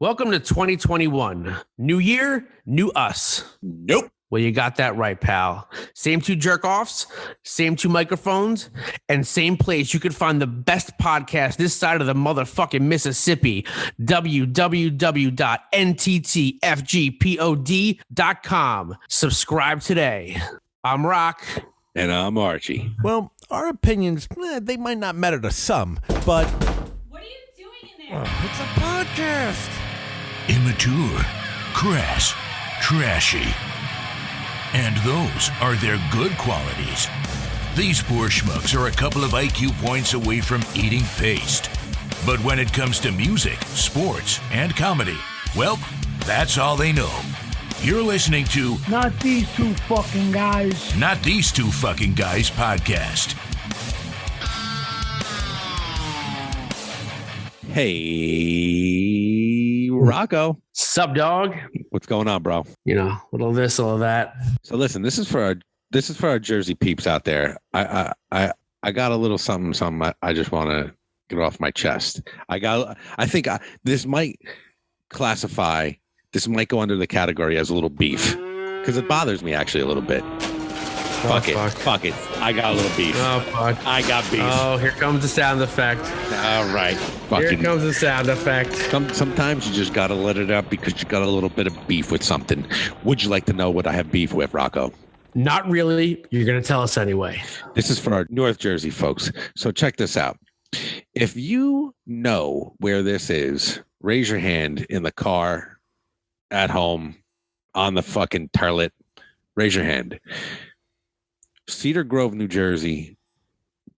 Welcome to 2021. New year, new us. Nope. Well, you got that right, pal. Same two jerk-offs, same two microphones, and same place you could find the best podcast this side of the motherfucking Mississippi. www.nttfgpod.com. Subscribe today. I'm Rock. And I'm Archie. Well, our opinions, they might not matter to some, but... What are you doing in there? It's a podcast. Immature, crass, trashy. And those are their good qualities. These poor schmucks are a couple of IQ points away from eating paste. But when it comes to music, sports, and comedy, well, that's all they know. You're listening to Not These Two Fucking Guys. Not These Two Fucking Guys podcast. Hey, Rocco. Sup, dog? What's going on, bro? You know, little this, little that. So listen, this is for our Jersey peeps out there. I got a little something I just want to get off my chest. This might go under the category as a little beef because it bothers me actually a little bit. Fuck it. I got a little beef. Oh, fuck. I got beef. Oh, here comes the sound effect. All right. Here comes the sound effect. Sometimes you just got to let it out because you got a little bit of beef with something. Would you like to know what I have beef with, Rocco? Not really. You're going to tell us anyway. This is for our North Jersey folks. So check this out. If you know where this is, raise your hand in the car, at home, on the fucking toilet. Raise your hand. Cedar Grove, New Jersey,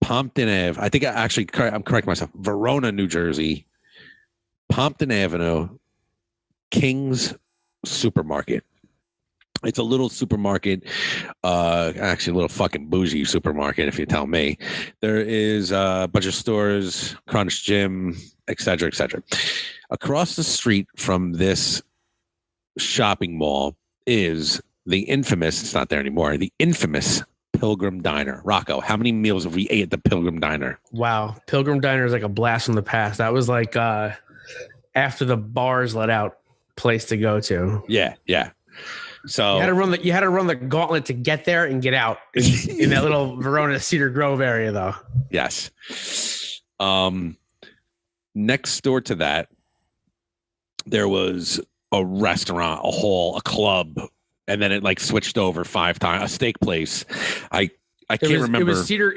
Pompton Ave. I think I'm correcting myself. Verona, New Jersey, Pompton Avenue, King's Supermarket. It's a little supermarket, actually a little fucking bougie supermarket, if you tell me. There is a bunch of stores, Crunch Gym, et cetera, et cetera. Across the street from this shopping mall is the infamous, it's not there anymore, the infamous Pilgrim Diner. Rocco, how many meals have we ate at the Pilgrim Diner? Wow. Pilgrim Diner is like a blast from the past. That was like after the bars let out place to go to. Yeah. So you had to run the gauntlet to get there and get out in that little Verona Cedar Grove area, though. Yes. Next door to that, there was a restaurant, a hall, a club, and then it like switched over 5 times. A steak place. I can't remember. It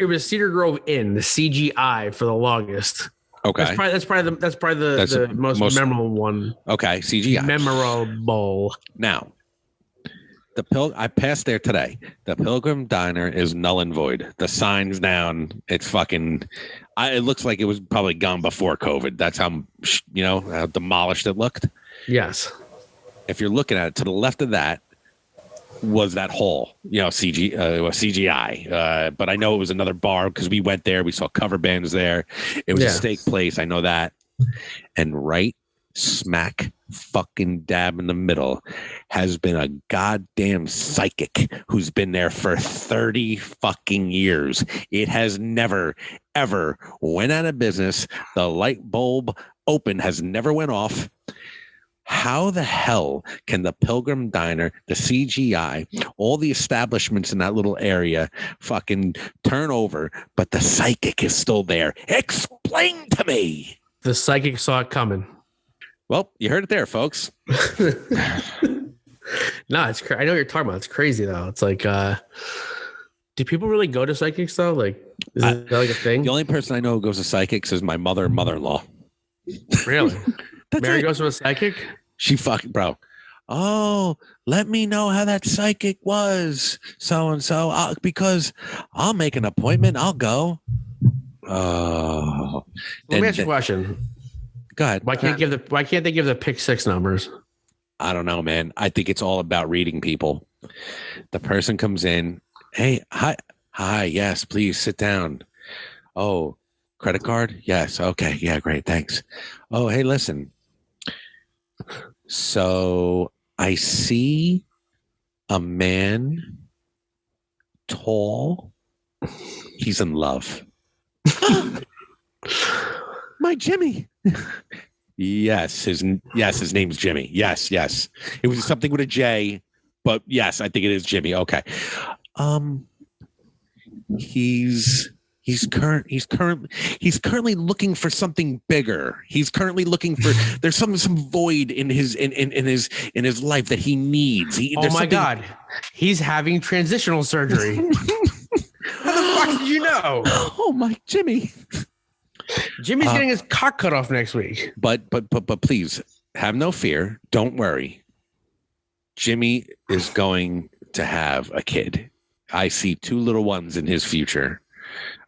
was Cedar Grove Inn, the CGI for the longest. Okay, that's probably the most memorable one. Okay, CGI memorable. Now, I passed there today. The Pilgrim Diner is null and void. The sign's down. It's fucking. It looks like it was probably gone before COVID. That's how how demolished it looked. Yes. If you're looking at it, to the left of that was that hall, CGI. But I know it was another bar because we went there. We saw cover bands there. It was a steak place. I know that. And right smack fucking dab in the middle has been a goddamn psychic who's been there for 30 fucking years. It has never, ever went out of business. The light bulb has never went off. How the hell can the Pilgrim Diner, the CGI, all the establishments in that little area fucking turn over, but the psychic is still there? Explain to me. The psychic saw it coming. Well, you heard it there, folks. No, it's I know what you're talking about. It's crazy, though. It's like, do people really go to psychics, though? Like, is that like a thing? The only person I know who goes to psychics is my mother-in-law. Really? Mary goes to a psychic? She fucking, bro. Oh, let me know how that psychic was, so-and-so, because I'll make an appointment. I'll go. Oh. Let me ask you a question. Go ahead. Why can't they give the pick 6 numbers? I don't know, man. I think it's all about reading people. The person comes in. Hey, hi, yes, please sit down. Oh, credit card? Yes. Okay. Yeah, great. Thanks. Oh, hey, listen. So I see a man, tall. He's in love. My Jimmy. Yes, his name's Jimmy. Yes. It was something with a J, but yes, I think it is Jimmy. Okay. He's currently looking for something bigger. He's currently looking for there's some void in his life that he needs. Oh my God. He's having transitional surgery. How the fuck did you know? Oh my Jimmy. Jimmy's getting his cock cut off next week. But please have no fear. Don't worry. Jimmy is going to have a kid. I see 2 little ones in his future.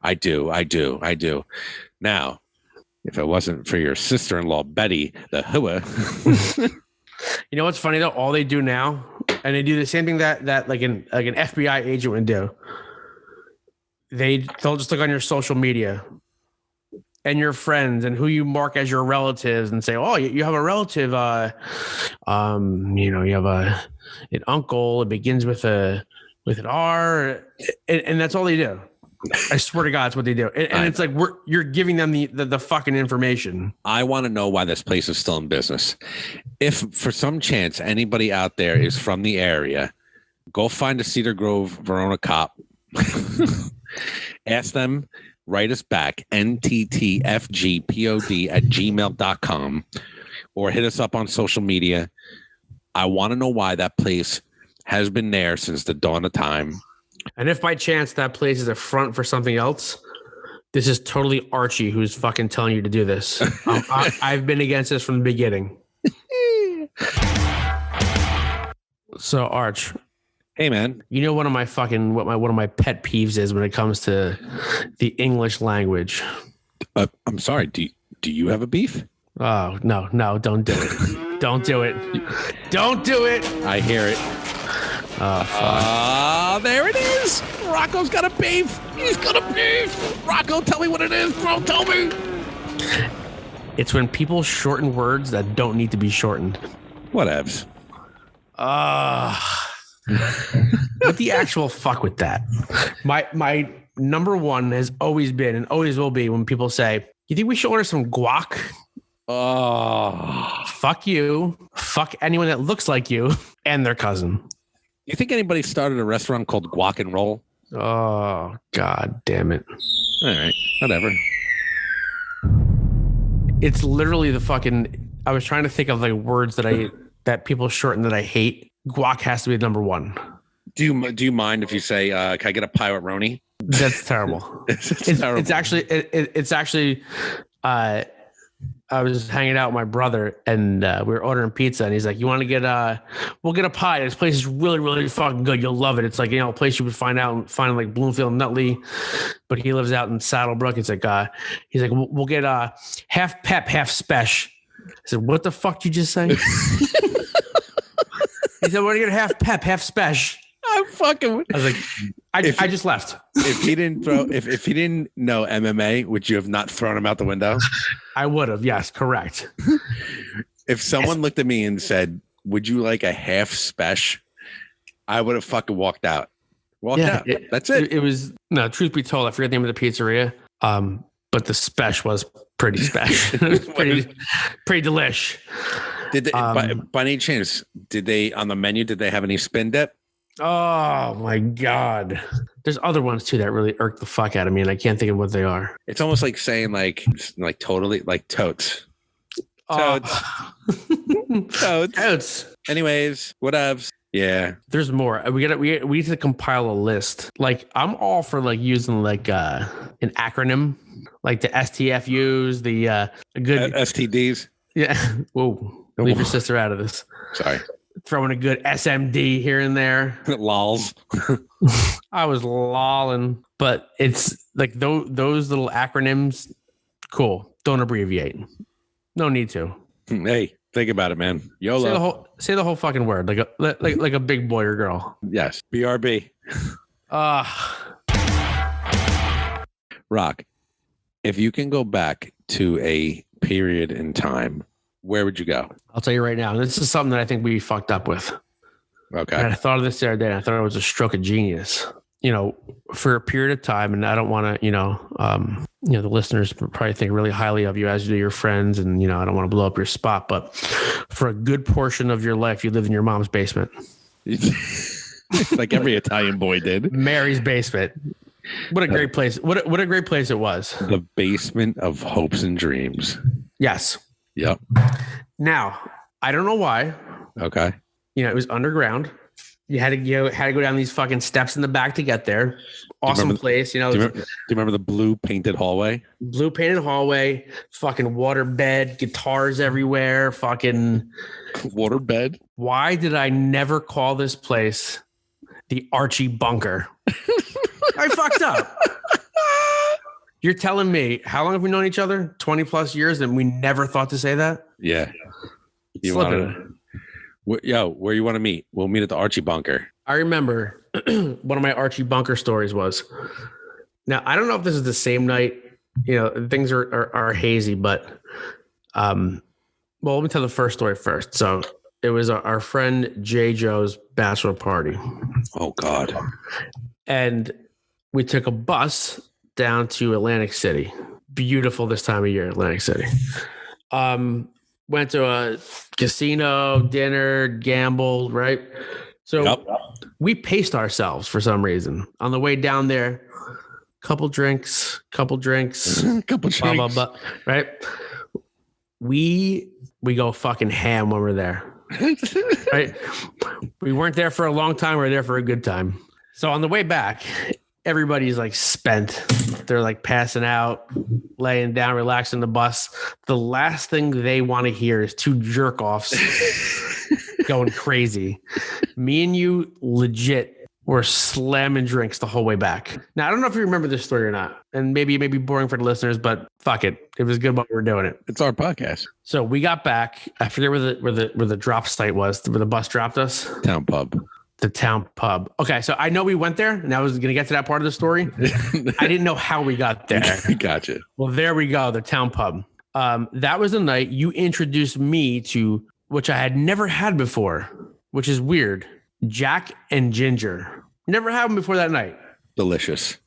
I do. Now, if it wasn't for your sister-in-law, Betty, the hua. You know what's funny though? All they do now, and they do the same thing that like an FBI agent would do. They'll just look on your social media and your friends and who you mark as your relatives and say, oh, you have a relative, you have an uncle. It begins with an R, and that's all they do. I swear to God, that's what they do. And it's like you're giving them the fucking information. I want to know why this place is still in business. If for some chance anybody out there is from the area, go find a Cedar Grove, Verona cop. Ask them, write us back, nttfgpod@gmail.com, or hit us up on social media. I want to know why that place has been there since the dawn of time. And if by chance that place is a front for something else, this is totally Archie who's fucking telling you to do this. I've been against this from the beginning. So Arch, hey man, you know one of my pet peeves is when it comes to the English language. I'm sorry. Do you have a beef? Oh no! Don't do it! Don't do it! Don't do it! I hear it. Oh, fuck. There it is. Rocco's got a beef. He's got a beef. Rocco, tell me what it is, bro. Tell me. It's when people shorten words that don't need to be shortened. Whatevs. What the actual fuck with that? My number one has always been and always will be when people say, you think we should order some guac? Oh. Fuck you. Fuck anyone that looks like you and their cousin. You think anybody started a restaurant called Guac and Roll? Oh, God damn it. All right. Whatever. It's literally the fucking... I was trying to think of like words that people shorten that I hate. Guac has to be number one. Do you mind if you say, can I get a pirate roni? That's terrible. It's terrible. It's actually I was hanging out with my brother and we were ordering pizza and he's like, you want to get we'll get a pie. This place is really, really fucking good. You'll love it. It's like, a place you would find like Bloomfield and Nutley, but he lives out in Saddlebrook. It's like, he's like, we'll get half pep, half spesh. I said, what the fuck did you just say? He said, we're gonna get half pep, half spesh. I'm fucking. I was like, I just left. If he didn't if he didn't know MMA, would you have not thrown him out the window? I would have. Yes, correct. If someone looked at me and said, "Would you like a half spesh?" I would have fucking walked out. Out. That's it. It was no. Truth be told, I forget the name of the pizzeria. But the spesh was pretty special. pretty delish. Did they, by any chance, did they on the menu? Did they have any spin dip? Oh my God. There's other ones too that really irk the fuck out of me, and I can't think of what they are. It's almost like saying like totally like totes. Totes. Totes. Anyways, whatevs. Yeah. There's more. We need to compile a list. Like I'm all for like using like an acronym, like the STFUs, the good STDs. Yeah. Whoa. Leave your sister out of this. Sorry. Throwing a good SMD here and there. Lols. I was lolling, but it's like those little acronyms. Cool. Don't abbreviate. No need to. Hey, think about it, man. YOLO. Say the whole fucking word like a big boy or girl. Yes. BRB. Rock, if you can go back to a period in time, where would you go? I'll tell you right now. This is something that I think we fucked up with. Okay. And I thought of this the other day, and I thought it was a stroke of genius. For a period of time, and I don't want to, the listeners probably think really highly of you, as do your friends. And, I don't want to blow up your spot, but for a good portion of your life, you lived in your mom's basement. Like every Italian boy did. Mary's basement. What a great place. What a great place it was. The basement of hopes and dreams. Yes. Yep. Now, I don't know why. Okay. It was underground. You had to go down these fucking steps in the back to get there. Awesome place. Do you remember the blue painted hallway? Blue painted hallway, fucking water bed, guitars everywhere, fucking water bed. Why did I never call this place the Archie bunker? I fucked up. You're telling me, how long have we known each other? 20 plus years, and we never thought to say that? Yeah. Where you want to meet? We'll meet at the Archie bunker. I remember one of my Archie bunker stories was, now I don't know if this is the same night, things are hazy, but let me tell the first story first. So it was our friend J. Joe's bachelor party. Oh God. And we took a bus down to Atlantic City. Beautiful this time of year, Atlantic City. Went to a casino, dinner, gambled, right? So we paced ourselves for some reason. On the way down there, couple drinks, blah, blah, blah, right? We go fucking ham when we're there. Right? We weren't there for a long time, we were there for a good time. So on the way back, everybody's like spent. They're like passing out, laying down, relaxing the bus. The last thing they want to hear is two jerk offs going crazy. Me and you legit were slamming drinks the whole way back. Now, I don't know if you remember this story or not, and maybe it may be boring for the listeners, but fuck it. It was good while we were doing it. It's our podcast. So we got back. I forget where the drop site was, where the bus dropped us. Town pub. The town pub. Okay, so I know we went there, and I was going to get to that part of the story. I didn't know how we got there. Gotcha. Well, there we go, the town pub. That was the night you introduced me to, which I had never had before, which is weird, Jack and Ginger. Never had them before that night. Delicious.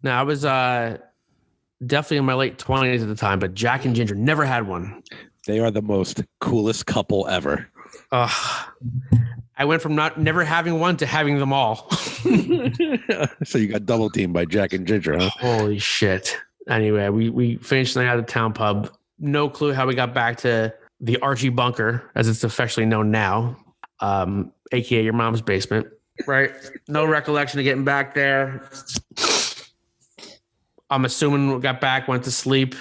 Now, I was definitely in my late 20s at the time, but Jack and Ginger, never had one. They are the most coolest couple ever. I went from never having one to having them all. So you got double teamed by Jack and Ginger, huh? Holy shit. Anyway, we finished the night at the town pub. No clue how we got back to the Archie bunker, as it's affectionately known now, aka your mom's basement, right? No recollection of getting back there. I'm assuming we got back, went to sleep,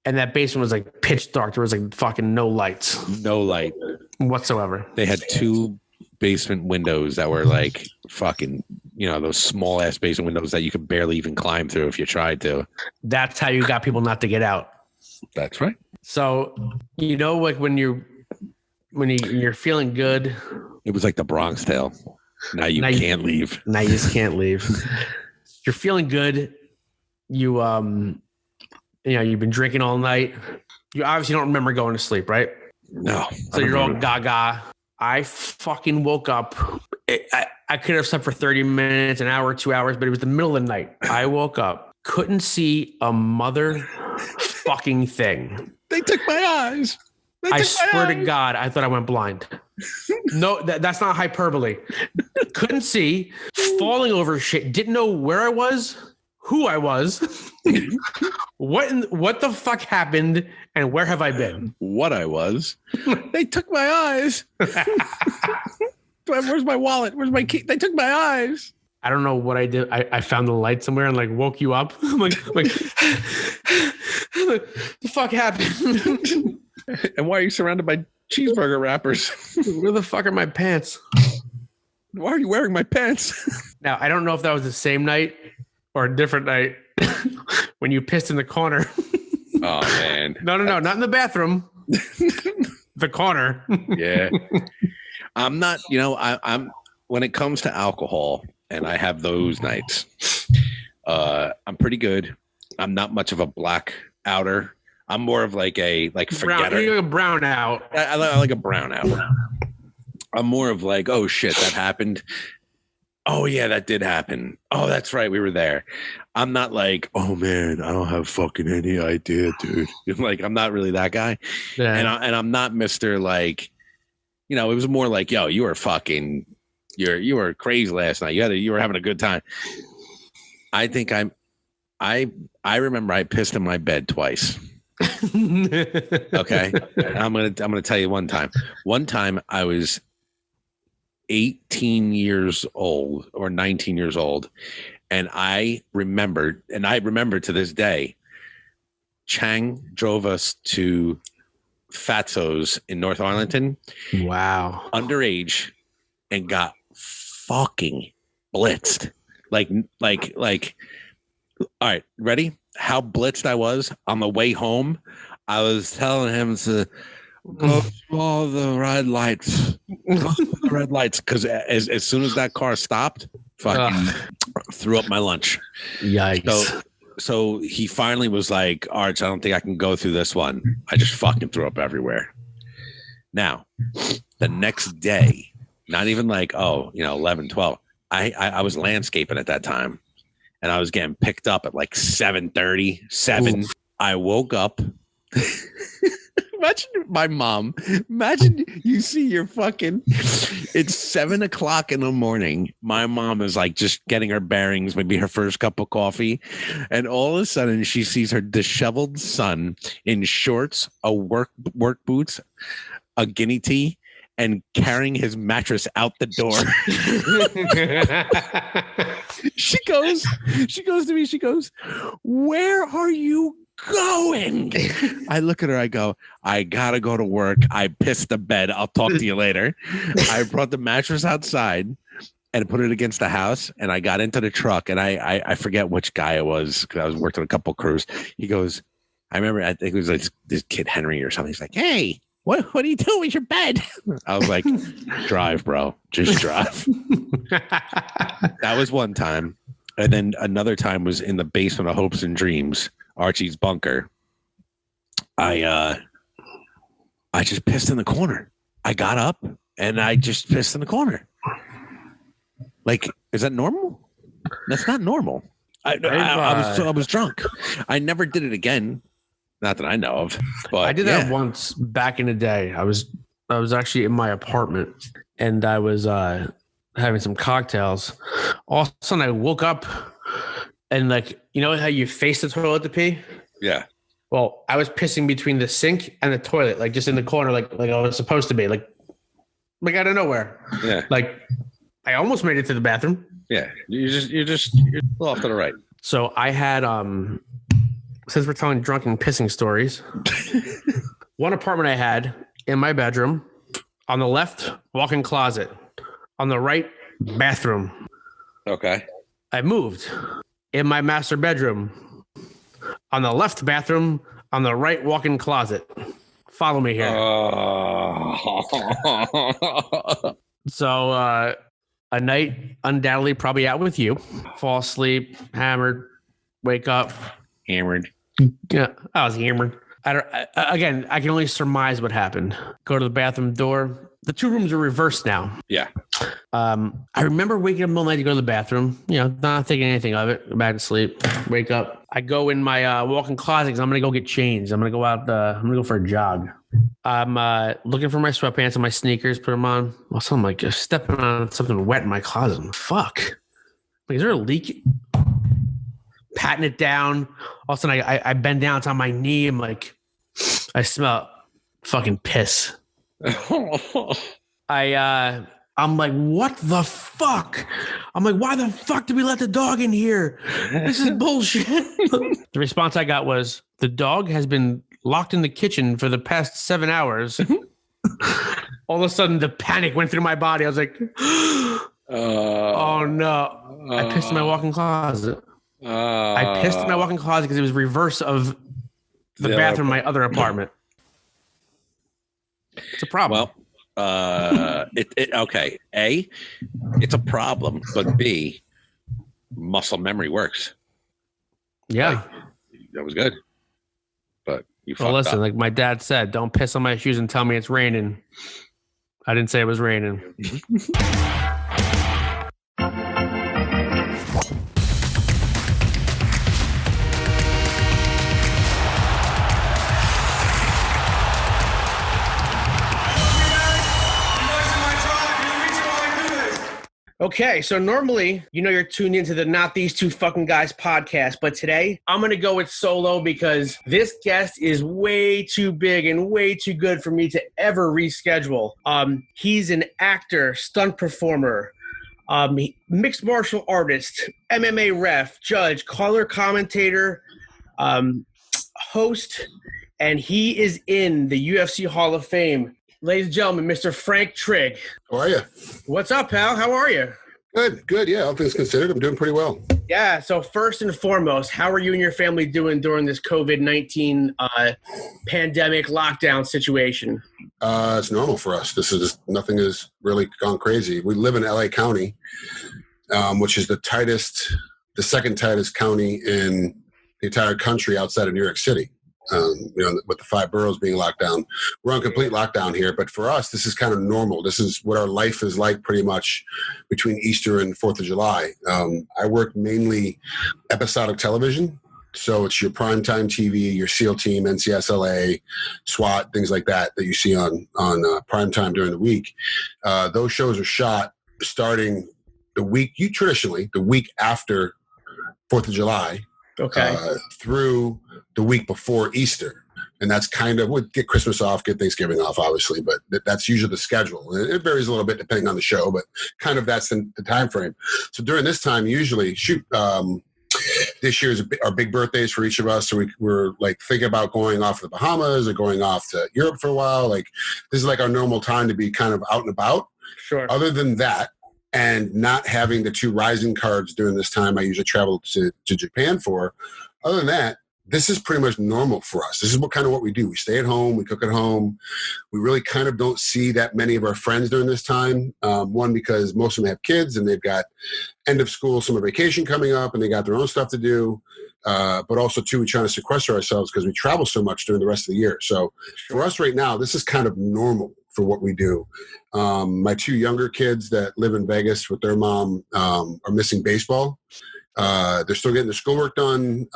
and that basement was like pitch dark. There was like fucking no lights. No light whatsoever. They had two basement windows that were like fucking, those small ass basement windows that you could barely even climb through if you tried to. That's how you got people not to get out. That's right. So, like when you're feeling good. It was like the Bronx Tale. Now you can't leave. Now you just can't leave. You're feeling good. You, you've been drinking all night. You obviously don't remember going to sleep, right? No. So you're all gaga. I fucking woke up. I could have slept for 30 minutes, an hour, 2 hours, but it was the middle of the night. I woke up, couldn't see a mother fucking thing. They took my eyes. I swear to God, I thought I went blind. No, that's not hyperbole. Couldn't see, falling over shit, didn't know where I was, who I was, what the fuck happened, and where have I been? What I was. They took my eyes. Where's my wallet? Where's my key? They took my eyes. I don't know what I did. I found the light somewhere and like woke you up. I'm like, the fuck happened? And why are you surrounded by cheeseburger wrappers? Where the fuck are my pants? Why are you wearing my pants? Now, I don't know if that was the same night or a different night when you pissed in the corner. Oh, man. No, not in the bathroom. The corner. Yeah. I'm not, I'm when it comes to alcohol and I have those nights, I'm pretty good. I'm not much of a black outer. I'm more of like a forgetter. You're a brown out. I like a brown out. I'm more of like, oh shit, that happened. Oh yeah, that did happen. Oh, that's right. We were there. I'm not like, oh man, I don't have fucking any idea, dude. Like, I'm not really that guy. Yeah. And I'm not Mr. like, it was more like, yo, you were fucking, you were crazy last night. You were having a good time. I think I remember I pissed in my bed twice. Okay. And I'm gonna tell you one time. One time I was 18 years old or 19 years old, and I remember to this day, Chang drove us to Fatso's in North Arlington. Wow. Underage, and got fucking blitzed. Like, all right, ready? How blitzed I was on the way home. I was telling him to go through all the red lights. Because as soon as that car stopped, fucking threw up my lunch. Yikes. So he finally was like, Arch, I don't think I can go through this one. I just fucking threw up everywhere. Now, the next day, not even like, 11, 12. I was landscaping at that time, and I was getting picked up at like 7:30, 7. Oof. I woke up. Imagine my mom. Imagine you see your fucking. It's 7:00 in the morning. My mom is like just getting her bearings, maybe her first cup of coffee, and all of a sudden she sees her disheveled son in shorts, a work boots, a guinea tea, and carrying his mattress out the door. She goes to me. She goes, "Where are you going?" I look at her. I go, "I gotta go to work. I pissed the bed. I'll talk to you later." I brought the mattress outside and put it against the house, and I got into the truck, and I forget which guy it was because I was working a couple crews. He goes, I remember, I think it was like this kid Henry or something. He's like, "Hey, what are you doing with your bed?" I was like, "Drive, bro. Just drive." That was one time. And then another time was in the basement of Hopes and Dreams, Archie's bunker. I just pissed in the corner. I got up and I just pissed in the corner. Like, is that normal? That's not normal. I was drunk. I never did it again. Not that I know of. But I did that once back in the day. I was actually in my apartment, and I was having some cocktails. All of a sudden, I woke up, and like, you know how you face the toilet to pee? Yeah. Well, I was pissing between the sink and the toilet, like just in the corner, like I was supposed to be, like out of nowhere. Yeah. Like, I almost made it to the bathroom. Yeah. You're a little off to the right. So I had since we're telling drunken pissing stories, one apartment I had in my bedroom, on the left, walk-in closet, on the right, bathroom. Okay. I moved in my master bedroom, on the left bathroom, on the right walk-in closet. Follow me here. So a night undoubtedly probably out with you. Fall asleep, hammered, wake up. Hammered. Yeah, I was hammered. Again, I can only surmise what happened. Go to the bathroom door. The two rooms are reversed now. Yeah. I remember waking up in the middle of the night to go to the bathroom, not thinking anything of it. Go back to sleep. Wake up. I go in my walk-in closet because I'm going to go get changed. I'm going to go out. I'm going to go for a jog. I'm looking for my sweatpants and my sneakers, put them on. Also, I'm like stepping on something wet in my closet. Fuck. Like, is there a leak? Patting it down. All of a sudden, I bend down. It's on my knee. I'm like, I smell fucking piss. I'm like, what the fuck? I'm like, why the fuck did we let the dog in here? This is bullshit. The response I got was, the dog has been locked in the kitchen for the past 7 hours. All of a sudden, the panic went through my body. I was like, oh no. I pissed in my walk-in closet. I pissed in my walk-in closet because it was reverse of the bathroom in my other apartment. It's a problem. Well, okay. A, it's a problem, but B, muscle memory works. Yeah. Like, that was good. But you fucked listen, up. like my dad said, don't piss on my shoes and tell me it's raining. I didn't say it was raining. Okay, so normally, you're tuned into the Not These Two Fucking Guys podcast, but today I'm going to go with solo because this guest is way too big and way too good for me to ever reschedule. He's an actor, stunt performer, mixed martial artist, MMA ref, judge, color commentator, host, and he is in the UFC Hall of Fame. Ladies and gentlemen, Mr. Frank Trigg. How are you? What's up, pal? How are you? Good. Yeah, all things considered, I'm doing pretty well. Yeah, so first and foremost, how are you and your family doing during this COVID-19 pandemic lockdown situation? It's normal for us. Nothing has really gone crazy. We live in LA County, which is the second tightest county in the entire country outside of New York City. With the 5 boroughs being locked down, we're on complete lockdown here. But for us, this is kind of normal. This is what our life is like pretty much between Easter and 4th of July. I work mainly episodic television. So it's your primetime TV, your SEAL team, NCSLA, SWAT, things like that you see on primetime during the week. Those shows are shot starting the week after 4th of July. Okay. Through the week before Easter. And that's kind of, we'll get Christmas off, get Thanksgiving off, obviously, but that's usually the schedule. And it varies a little bit depending on the show, but kind of that's the time frame. So during this time, usually, this year are big birthdays for each of us. So we're like thinking about going off to the Bahamas or going off to Europe for a while. Like this is like our normal time to be kind of out and about. Sure. Other than that, and not having the 2 rising cards during this time I usually travel to Japan for. Other than that, this is pretty much normal for us. This is what we do. We stay at home. We cook at home. We really kind of don't see that many of our friends during this time. One, because most of them have kids and they've got end of school, summer vacation coming up, and they got their own stuff to do. But also, too, we're trying to sequester ourselves because we travel so much during the rest of the year. So for us right now, this is kind of normal for what we do. My 2 younger kids that live in Vegas with their mom are missing baseball. They're still getting their schoolwork done.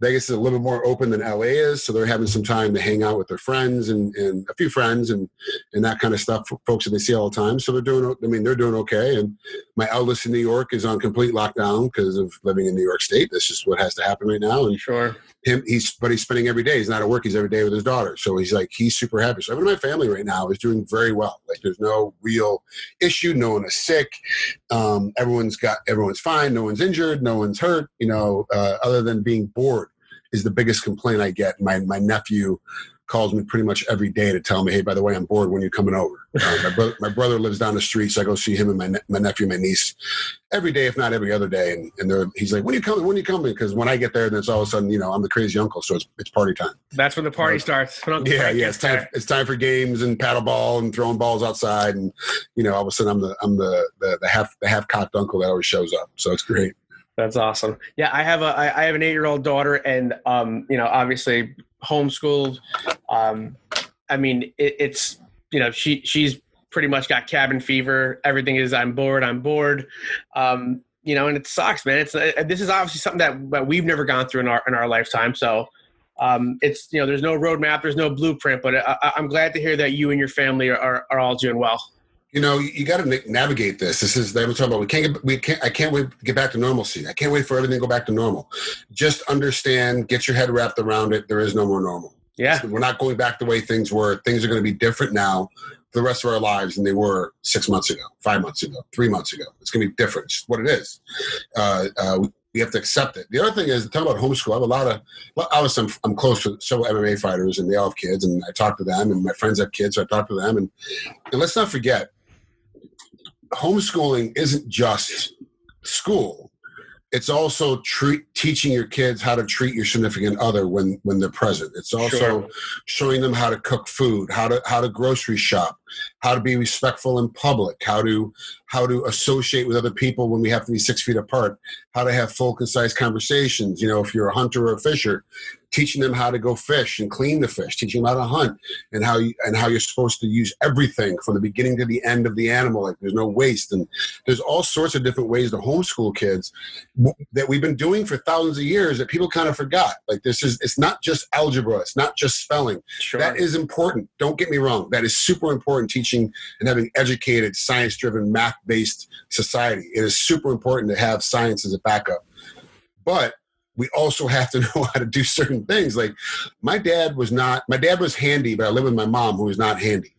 Vegas is a little bit more open than LA is, so they're having some time to hang out with their friends and a few friends and that kind of stuff, folks that they see all the time. So they're doing okay. And my eldest in New York is on complete lockdown because of living in New York State. That's just what has to happen right now. And sure. He's spending every day. He's not at work. He's every day with his daughter. So he's super happy. So everyone in my family right now is doing very well. Like there's no real issue. No one is sick. Everyone's fine. No one's injured. No one's hurt. Other than being bored is the biggest complaint I get. My nephew calls me pretty much every day to tell me, hey, by the way, I'm bored. When are you coming over? My brother lives down the street, so I go see him and my nephew, my niece, every day, if not every other day. And he's like, when are you coming? When are you coming? Because when I get there, then it's all of a sudden, I'm the crazy uncle, so it's party time. That's when the party starts. Yeah. It's time for games and paddleball and throwing balls outside, and all of a sudden I'm the half cocked uncle that always shows up. So it's great. That's awesome. Yeah, I have an 8-year-old daughter, and obviously homeschooled. It's she's pretty much got cabin fever. Everything is I'm bored. And it sucks, man. This is obviously something that we've never gone through in our lifetime. So it's there's no roadmap, there's no blueprint, but I'm glad to hear that you and your family are all doing well. You got to navigate this. This is they were talking about. I can't wait to get back to normalcy. I can't wait for everything to go back to normal. Just understand, get your head wrapped around it. There is no more normal. Yeah, we're not going back the way things were. Things are going to be different now for the rest of our lives than they were 6 months ago, 5 months ago, 3 months ago. It's going to be different. It's what it is. We have to accept it. The other thing is, talking about homeschool, obviously I'm close to several MMA fighters, and they all have kids, and I talk to them, and my friends have kids, so I talk to them, and let's not forget, homeschooling isn't just school. It's also teaching your kids how to treat your significant other when they're present. It's also showing them how to cook food, how to grocery shop, how to be respectful in public, how to associate with other people when we have to be 6 feet apart, how to have full, concise conversations. If you're a hunter or a fisher, teaching them how to go fish and clean the fish, teaching them how to hunt, and how you're supposed to use everything from the beginning to the end of the animal. Like there's no waste, and there's all sorts of different ways to homeschool kids that we've been doing for thousands of years that people kind of forgot. Like it's not just algebra, it's not just spelling. Sure. That is important. Don't get me wrong. That is super important. Teaching and having educated, science-driven, math-based society. It is super important to have science as a backup. But we also have to know how to do certain things. Like my dad was handy, but I live with my mom who was not handy.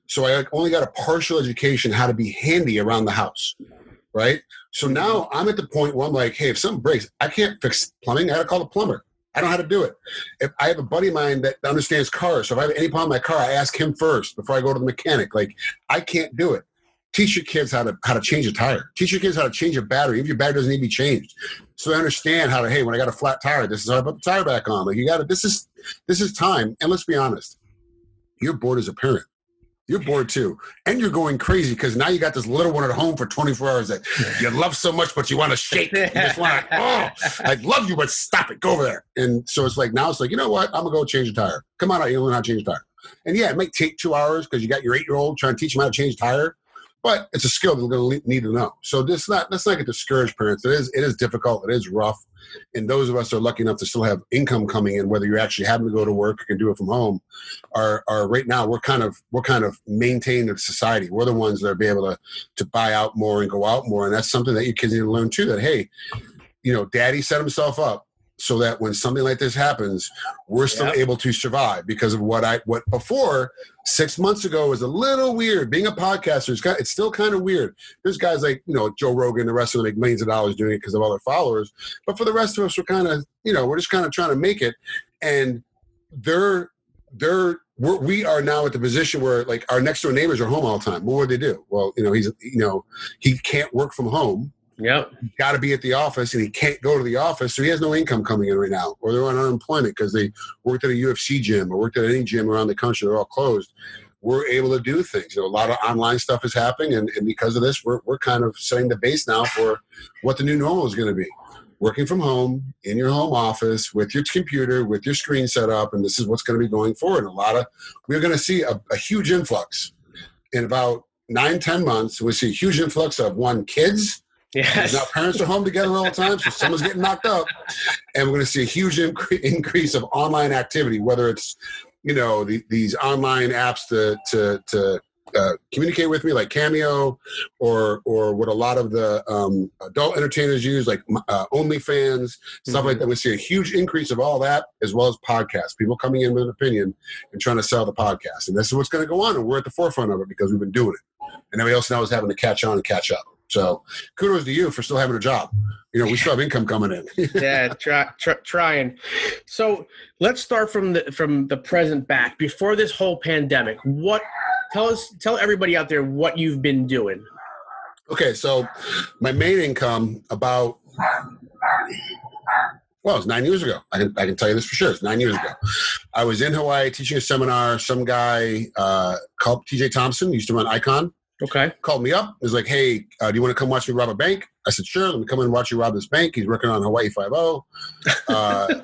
So I only got a partial education how to be handy around the house, right? So now I'm at the point where I'm like, hey, if something breaks, I can't fix plumbing. I got to call the plumber. I don't know how to do it. If I have a buddy of mine that understands cars, so if I have any problem with my car, I ask him first before I go to the mechanic. Like I can't do it. Teach your kids how to change a tire. Teach your kids how to change a battery if your battery doesn't need to be changed. So they understand how to, hey, when I got a flat tire, this is how I put the tire back on. Like this is time. And let's be honest, you're bored as a parent. You're bored too. And you're going crazy because now you got this little one at home for 24 hours that you love so much, but you want to shake. You just want to, I love you, but stop it. Go over there. And so it's like, now it's like, you know what? I'm going to go change a tire. Come on out. You learn how to change a tire. And yeah, it might take 2 hours because you got your 8-year-old trying to teach him how to change a tire. But it's a skill they're going to need to know. So let's not get discouraged, parents. It is difficult. It is rough. And those of us who are lucky enough to still have income coming in, whether you're actually having to go to work or can do it from home, are right now we're kind of maintaining the society. We're the ones that are be able to buy out more and go out more. And that's something that your kids need to learn too. That hey, daddy set himself up so that when something like this happens, we're still able to survive because of what before 6 months ago was a little weird. Being a podcaster, it's still kind of weird. There's guys like, Joe Rogan, the rest of them make millions of dollars doing it because of all their followers. But for the rest of us, we're kind of, we're just kind of trying to make it. And we are now at the position where like our next door neighbors are home all the time. What would they do? Well, he can't work from home. Yep. He's got to be at the office and he can't go to the office. So he has no income coming in right now, or they're on unemployment because they worked at a UFC gym or worked at any gym around the country. They're all closed. We're able to do things. A lot of online stuff is happening. And because of this, we're kind of setting the base now for what the new normal is going to be. Working from home, in your home office, with your computer, with your screen set up. And this is what's going to be going forward. We're going to see a huge influx in about 9-10 months. We'll see a huge influx of kids. Yes. Now parents are home together all the time, so someone's getting knocked up. And we're going to see a huge increase of online activity, whether it's, these online apps to communicate with me like Cameo or what a lot of the adult entertainers use like OnlyFans, stuff like that. We see a huge increase of all that as well as podcasts, people coming in with an opinion and trying to sell the podcast. And this is what's going to go on. And we're at the forefront of it because we've been doing it. And everybody else now is having to catch on and catch up. So kudos to you for still having a job. We still have income coming in. Yeah, trying. So let's start from the present back. Before this whole pandemic, tell everybody out there what you've been doing. Okay, so my main income it was 9 years ago. I can tell you this for sure. It's 9 years ago. I was in Hawaii teaching a seminar. Some guy called TJ Thompson, used to run Icon. Okay. Called me up. He was like, hey, do you want to come watch me rob a bank? I said, sure. Let me come in and watch you rob this bank. He's working on Hawaii 5-0.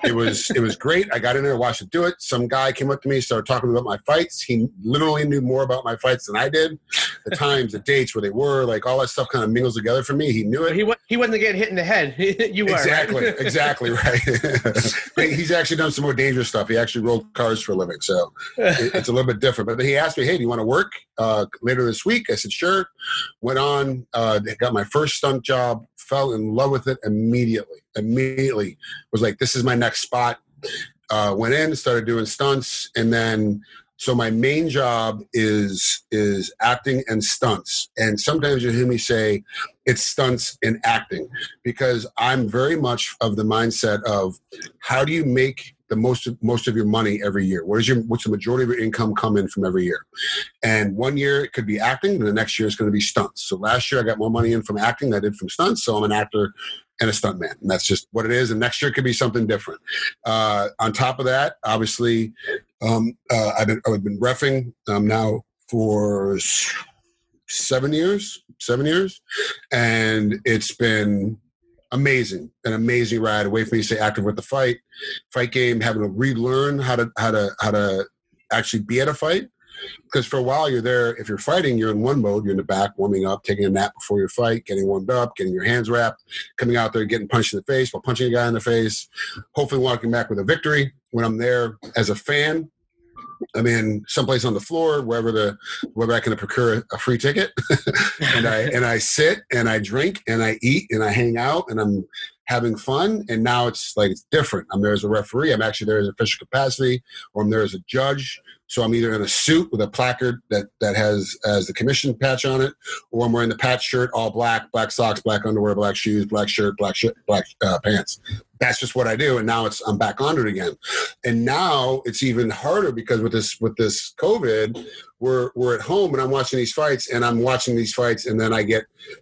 It was great. I got in there and watched it do it. Some guy came up to me, started talking about my fights. He literally knew more about my fights than I did. The times, the dates, where they were, like all that stuff kind of mingles together for me. He knew it. He wasn't getting hit in the head. You were. Exactly right. He's actually done some more dangerous stuff. He actually rolled cars for a living. So it's a little bit different. But he asked me, hey, do you want to work later this week? I said, sure. Went on, got my first stunt job. Fell in love with it immediately. Was like, this is my next spot. Went in, started doing stunts, and then so my main job is acting and stunts. And sometimes you hear me say it's stunts and acting because I'm very much of the mindset of how do you make the most of your money every year? What's the majority of your income come in from every year? And 1 year it could be acting, and the next year it's going to be stunts. So last year I got more money in from acting than I did from stunts. So I'm an actor and a stuntman, and that's just what it is. And next year it could be something different. On top of that, obviously, I've been reffing now for 7 years, and it's been amazing, an amazing ride. A way for me to stay active with the fight game, having to relearn how to actually be at a fight. Because for a while you're there, if you're fighting, you're in one mode, you're in the back, warming up, taking a nap before your fight, getting warmed up, getting your hands wrapped, coming out there, getting punched in the face while punching a guy in the face, hopefully walking back with a victory. When I'm there as a fan, I'm in someplace on the floor, wherever I can procure a free ticket. and I sit and I drink and I eat and I hang out and I'm having fun. And now it's like, it's different. I'm there as a referee. I'm actually there as official capacity, or I'm there as a judge. So I'm either in a suit with a placard that has the commission patch on it, or I'm wearing the patch shirt, all black, black socks, black underwear, black shoes, black shirt, black pants. That's just what I do. And now I'm back on it again. And now it's even harder because with this COVID, we're at home and I'm watching these fights and then I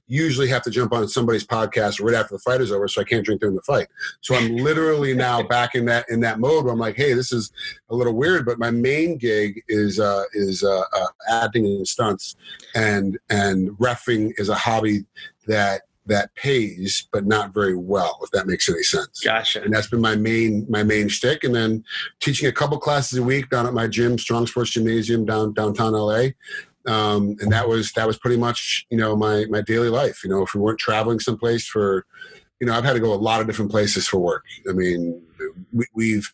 usually have to jump on somebody's podcast right after the fight is over, so I can't drink during the fight. So I'm literally now back in that mode where I'm like, hey, this is a little weird, but my main gig is acting in stunts, and reffing is a hobby that pays, but not very well, if that makes any sense. Gotcha. And that's been my main shtick. And then teaching a couple classes a week down at my gym, Strong Sports Gymnasium downtown LA. And that was pretty much, my daily life. If we weren't traveling someplace for, I've had to go a lot of different places for work. I mean, we've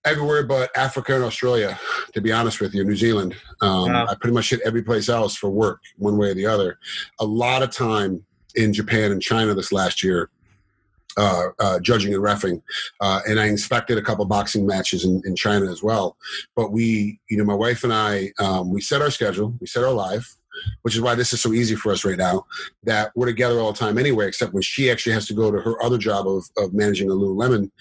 everywhere but Africa and Australia, to be honest with you, New Zealand. Wow. I pretty much hit every place else for work, one way or the other. A lot of time in Japan and China this last year, judging and reffing. And I inspected a couple boxing matches in China as well. But my wife and I, we set our schedule, we set our life, which is why this is so easy for us right now, that we're together all the time anyway, except when she actually has to go to her other job of managing a Lululemon.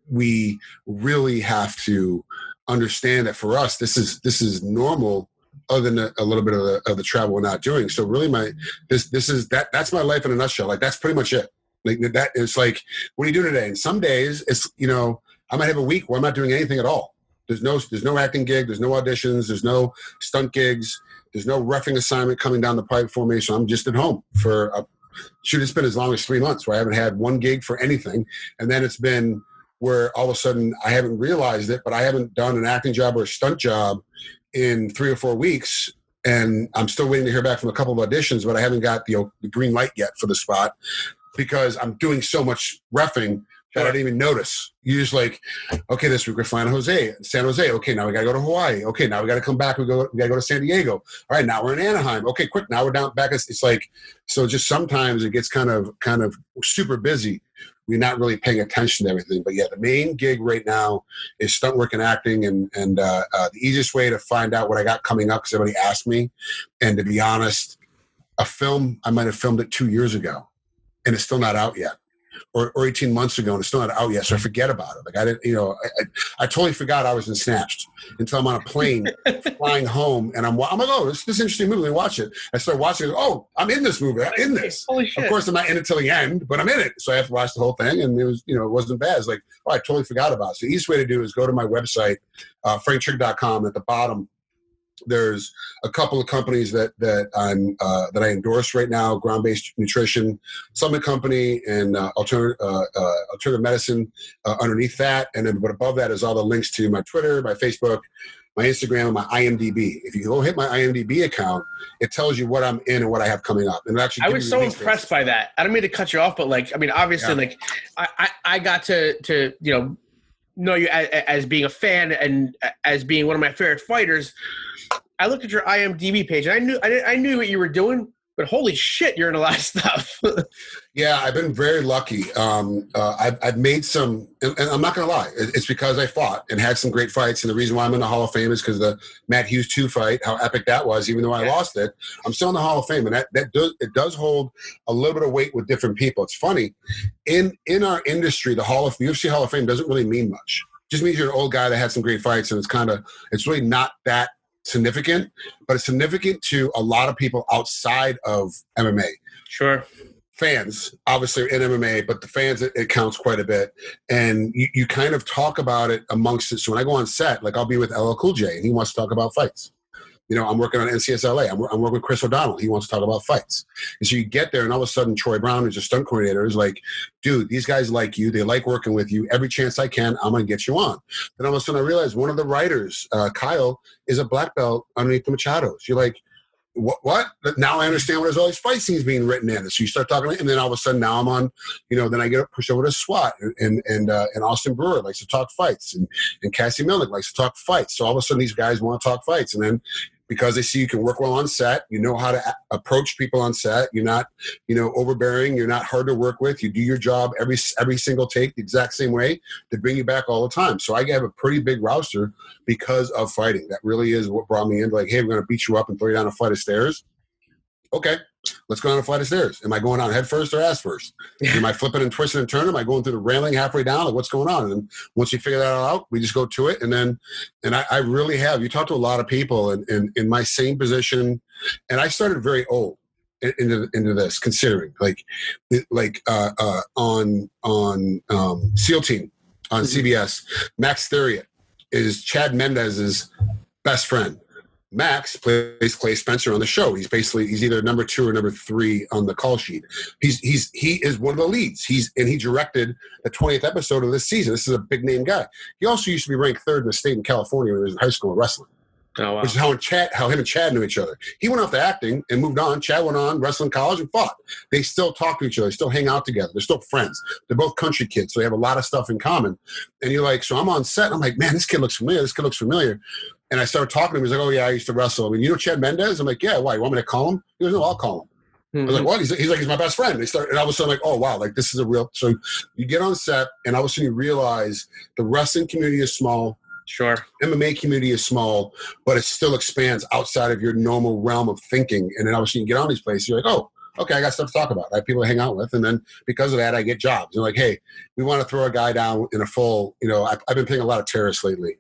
We really have to understand that for us, this is normal, other than a little bit of the travel we're not doing. So really that's my life in a nutshell. Like, that's pretty much it. Like, that is like, what are you doing today? And some days it's, I might have a week where I'm not doing anything at all. There's no acting gig. There's no auditions. There's no stunt gigs. There's no reffing assignment coming down the pipe for me. So I'm just at home for it's been as long as 3 months where I haven't had one gig for anything. And then it's been where all of a sudden I haven't realized it, but I haven't done an acting job or a stunt job in 3 or 4 weeks, and I'm still waiting to hear back from a couple of auditions, but I haven't got the green light yet for the spot because I'm doing so much reffing that I didn't even notice. You just like, okay, this week we're flying to San Jose. Okay, now we got to go to Hawaii. Okay, now we got to come back. We got to go to San Diego. All right, now we're in Anaheim. Okay, quick, now we're down back. It's like, so just sometimes it gets kind of super busy. We're not really paying attention to everything. But yeah, the main gig right now is stunt work and acting. And the easiest way to find out what I got coming up, because everybody asked me, and to be honest, a film, I might have filmed it 2 years ago and it's still not out yet. Or 18 months ago, and it's still not out yet, so I forget about it. Like, I didn't, I totally forgot I was in Snatched until I'm on a plane flying home, and I'm like, oh, this is an interesting movie. Let me watch it. I start watching it. Oh, I'm in this movie. I'm in this. Holy shit. Of course, I'm not in it till the end, but I'm in it. So I have to watch the whole thing, and it was, it wasn't bad. It's like, oh, I totally forgot about it. So the easiest way to do is go to my website, franktrigg.com. At the bottom, there's a couple of companies that I endorse right now: Ground-Based Nutrition Supplement Company and Alternative Medicine underneath that. And then, but above that is all the links to my Twitter, my Facebook, my Instagram, and my IMDb. If you go hit my IMDb account, it tells you what I'm in and what I have coming up. And actually, I was so impressed by that. I don't mean to cut you off, but obviously, I got to know you as being a fan and as being one of my favorite fighters. I looked at your IMDb page, and I knew what you were doing, but holy shit, you're in a lot of stuff. Yeah, I've been very lucky. I've made some, and I'm not going to lie, it's because I fought and had some great fights. And the reason why I'm in the Hall of Fame is because the Matt Hughes 2 fight, how epic that was, even though I lost it, I'm still in the Hall of Fame. And it does hold a little bit of weight with different people. It's funny. In our industry, the UFC Hall of Fame doesn't really mean much. It just means you're an old guy that had some great fights, and it's really not that significant, but it's significant to a lot of people outside of MMA. Sure. Fans, obviously, are in MMA, but the fans, it counts quite a bit. And you kind of talk about it amongst it. So when I go on set, like, I'll be with LL Cool J, and he wants to talk about fights. I'm working on NCSLA. I'm working with Chris O'Donnell. He wants to talk about fights. And so you get there, and all of a sudden, Troy Brown, who's a stunt coordinator, is like, dude, these guys like you. They like working with you. Every chance I can, I'm going to get you on. Then all of a sudden, I realized one of the writers, Kyle, is a black belt underneath the Machados. You're like, what? Now I understand why there's all these fight scenes being written in. So you start talking, and then all of a sudden now I'm on, then I get pushed over to SWAT, and Austin Brewer likes to talk fights, and Cassie Milnick likes to talk fights. So all of a sudden these guys want to talk fights, and then because they see you can work well on set, you know how to approach people on set. You're not, overbearing. You're not hard to work with. You do your job every single take the exact same way to bring you back all the time. So I have a pretty big roster because of fighting. That really is what brought me in. Like, hey, we're going to beat you up and throw you down a flight of stairs. Okay, let's go down a flight of stairs. Am I going down head first or ass first? Am I flipping and twisting and turning? Am I going through the railing halfway down? Like, what's going on? And once you figure that out, we just go to it. And I really have. You talk to a lot of people in my same position, and I started very old into this, considering on SEAL Team on CBS, Max Theriot is Chad Mendez's best friend. Max plays Clay Spencer on the show. He's either number 2 or number 3 on the call sheet. He is one of the leads. He directed the 20th episode of this season. This is a big name guy. He also used to be ranked 3rd in the state in California when he was in high school in wrestling. Oh, wow. Which is how him and Chad knew each other. He went off to acting and moved on. Chad went on wrestling college and fought. They still talk to each other. They still hang out together. They're still friends. They're both country kids, so they have a lot of stuff in common. And you're like, so I'm on set. And I'm like, man, this kid looks familiar. And I started talking to him. He's like, oh, yeah, I used to wrestle. I mean, you know Chad Mendez? I'm like, yeah, why? You want me to call him? He goes, no, I'll call him. I was like, what? He's like, he's my best friend. And all of a sudden, I'm like, oh, wow, like this is a real. So you get on set, and all of a sudden you realize the wrestling community is small. Sure. MMA community is small, but it still expands outside of your normal realm of thinking. And then obviously you get on these places, you're like, oh, okay, I got stuff to talk about. I have people to hang out with. And then because of that, I get jobs. They're like, hey, we want to throw a guy down in a full, I've been playing a lot of terrorists lately,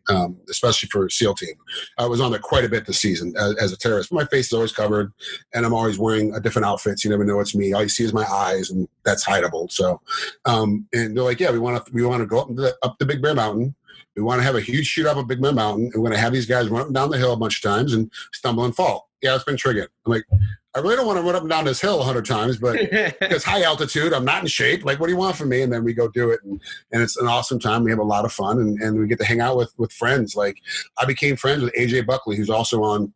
especially for SEAL Team. I was on there quite a bit this season as a terrorist. My face is always covered, and I'm always wearing a different outfit. So you never know it's me. All you see is my eyes, and that's hideable. So, and they're like, yeah, we want to go up the Big Bear Mountain. We want to have a huge shoot up a Big Bear Mountain, and we're going to have these guys run up and down the hill a bunch of times and stumble and fall. Yeah, it's been Trigg. I'm like, I really don't want to run up and down this hill 100 times, but it's high altitude. I'm not in shape. Like, what do you want from me? And then we go do it, and it's an awesome time. We have a lot of fun, and we get to hang out with friends. Like, I became friends with AJ Buckley, who's also on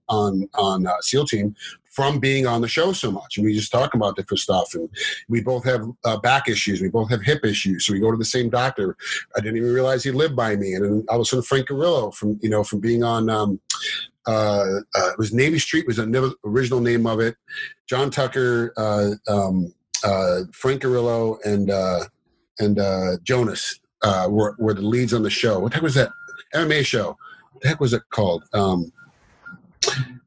SEAL Team, from being on the show so much. And we just talk about different stuff. And we both have back issues. We both have hip issues. So we go to the same doctor. I didn't even realize he lived by me. And then all of a sudden, Frank Carrillo from being on it was Navy Street was the original name of it. John Tucker, Frank Carrillo, and Jonas were the leads on the show. What the heck was that MMA show? What the heck was it called?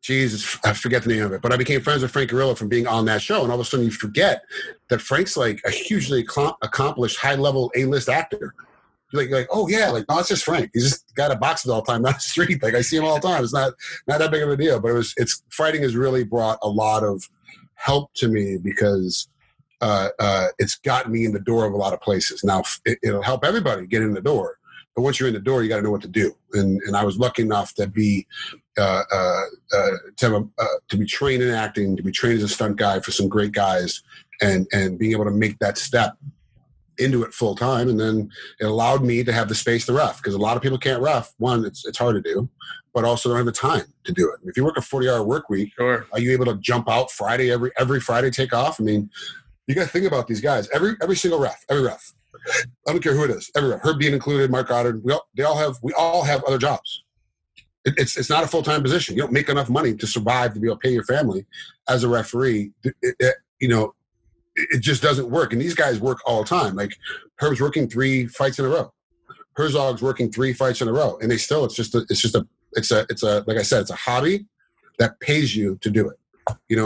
Jesus, I forget the name of it. But I became friends with Frank Carrillo from being on that show. And all of a sudden you forget that Frank's like a hugely accomplished, high-level A-list actor. You're like, oh, yeah, like, no, it's just Frank. He's just a guy that boxes all the time, not the street. Like, I see him all the time. It's not that big of a deal. But fighting has really brought a lot of help to me because it's gotten me in the door of a lot of places. Now, it'll help everybody get in the door. But once you're in the door, you got to know what to do. And I was lucky enough to be to be trained in acting, to be trained as a stunt guy for some great guys, and being able to make that step into it full time. And then it allowed me to have the space to ref, because a lot of people can't ref. One, it's hard to do, but also don't have the time to do it. If you work a 40-hour work week, sure, are you able to jump out Friday, every Friday, take off? I mean, you got to think about these guys. Every single ref, every ref. I don't care who it is. Every ref, her being included, Mark Goddard. We all have other jobs. It's not a full-time position. You don't make enough money to survive to be able to pay your family as a referee. It just doesn't work. And these guys work all the time. Like, Herb's working 3 fights in a row. Herzog's working 3 fights in a row, and they still. It's a like I said, it's a hobby that pays you to do it.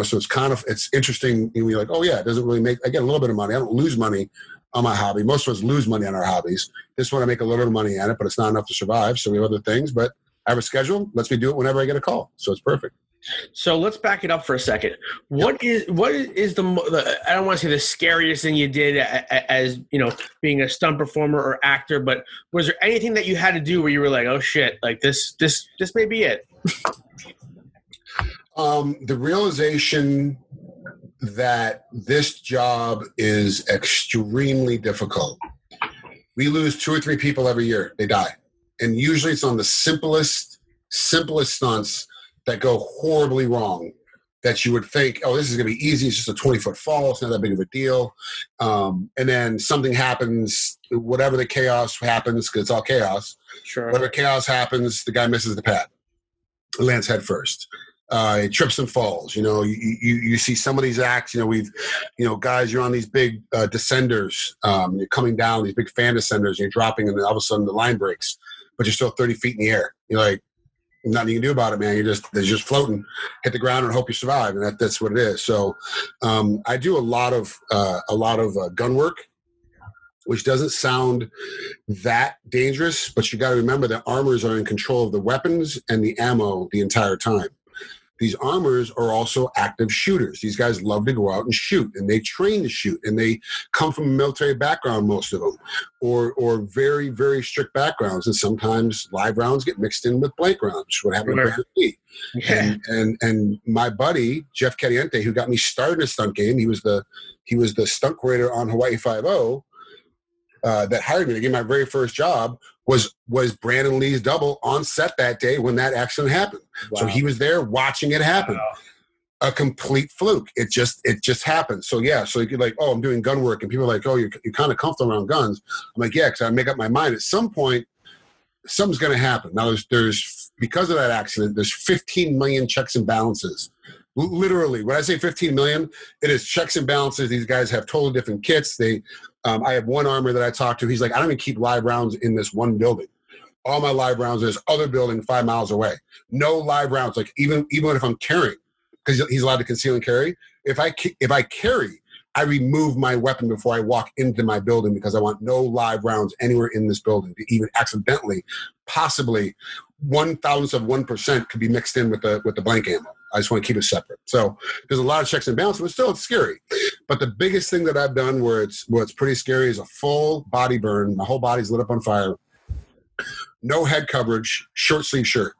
So it's interesting. You're like, oh yeah, it doesn't really make. I get a little bit of money. I don't lose money on my hobby. Most of us lose money on our hobbies. This one I make a little bit of money on it, but it's not enough to survive. So we have other things. But I have a schedule. Lets me do it whenever I get a call. So it's perfect. So let's back it up for a second. What is the I don't want to say the scariest thing you did as being a stunt performer or actor, but was there anything that you had to do where you were like, oh shit, like this may be it? The realization that this job is extremely difficult. We lose 2 or 3 people every year. They die. And usually it's on the simplest stunts that go horribly wrong, that you would think, oh, this is going to be easy. It's just a 20-foot fall. It's not that big of a deal. And then something happens, whatever the chaos happens, because it's all chaos. Sure. Whatever chaos happens, the guy misses the pad. Lands head first. It trips and falls. You see some of these acts. Guys, you're on these big descenders. You're coming down these big fan descenders. And you're dropping, and then all of a sudden the line breaks, but you're still 30 feet in the air. You're like, nothing you can do about it, man. They're just floating, hit the ground, and hope you survive. And that's what it is. So I do a lot of gun work, which doesn't sound that dangerous, but you got to remember that armors are in control of the weapons and the ammo the entire time. These armors are also active shooters. These guys love to go out and shoot, and they train to shoot, and they come from a military background, most of them, or very, very strict backgrounds. And sometimes live rounds get mixed in with blank rounds. What happened to me? Yeah. And my buddy Jeff Caliente, who got me started in a stunt game, he was the stunt coordinator on Hawaii Five-0. That hired me to get my very first job was Brandon Lee's double on set that day when that accident happened. Wow. So he was there watching it happen. Wow. A complete fluke. It just happened. So yeah, so you could like, oh, I'm doing gun work, and people are like, oh, you're kind of comfortable around guns. I'm like, yeah, because I make up my mind at some point something's going to happen. Now there's because of that accident, there's 15 million checks and balances. Literally, when I say 15 million, it is checks and balances. These guys have totally different kits. I have one armor that I talked to. He's like, I don't even keep live rounds in this one building. All my live rounds in this other building 5 miles away. No live rounds. Like even if I'm carrying, because he's allowed to conceal and carry. If I carry, I remove my weapon before I walk into my building because I want no live rounds anywhere in this building to even accidentally, possibly 0.001% could be mixed in with the blank ammo. I just want to keep it separate. So there's a lot of checks and balances, but still it's scary. But the biggest thing that I've done where it's pretty scary is a full body burn. My whole body's lit up on fire. No head coverage, short sleeve shirt.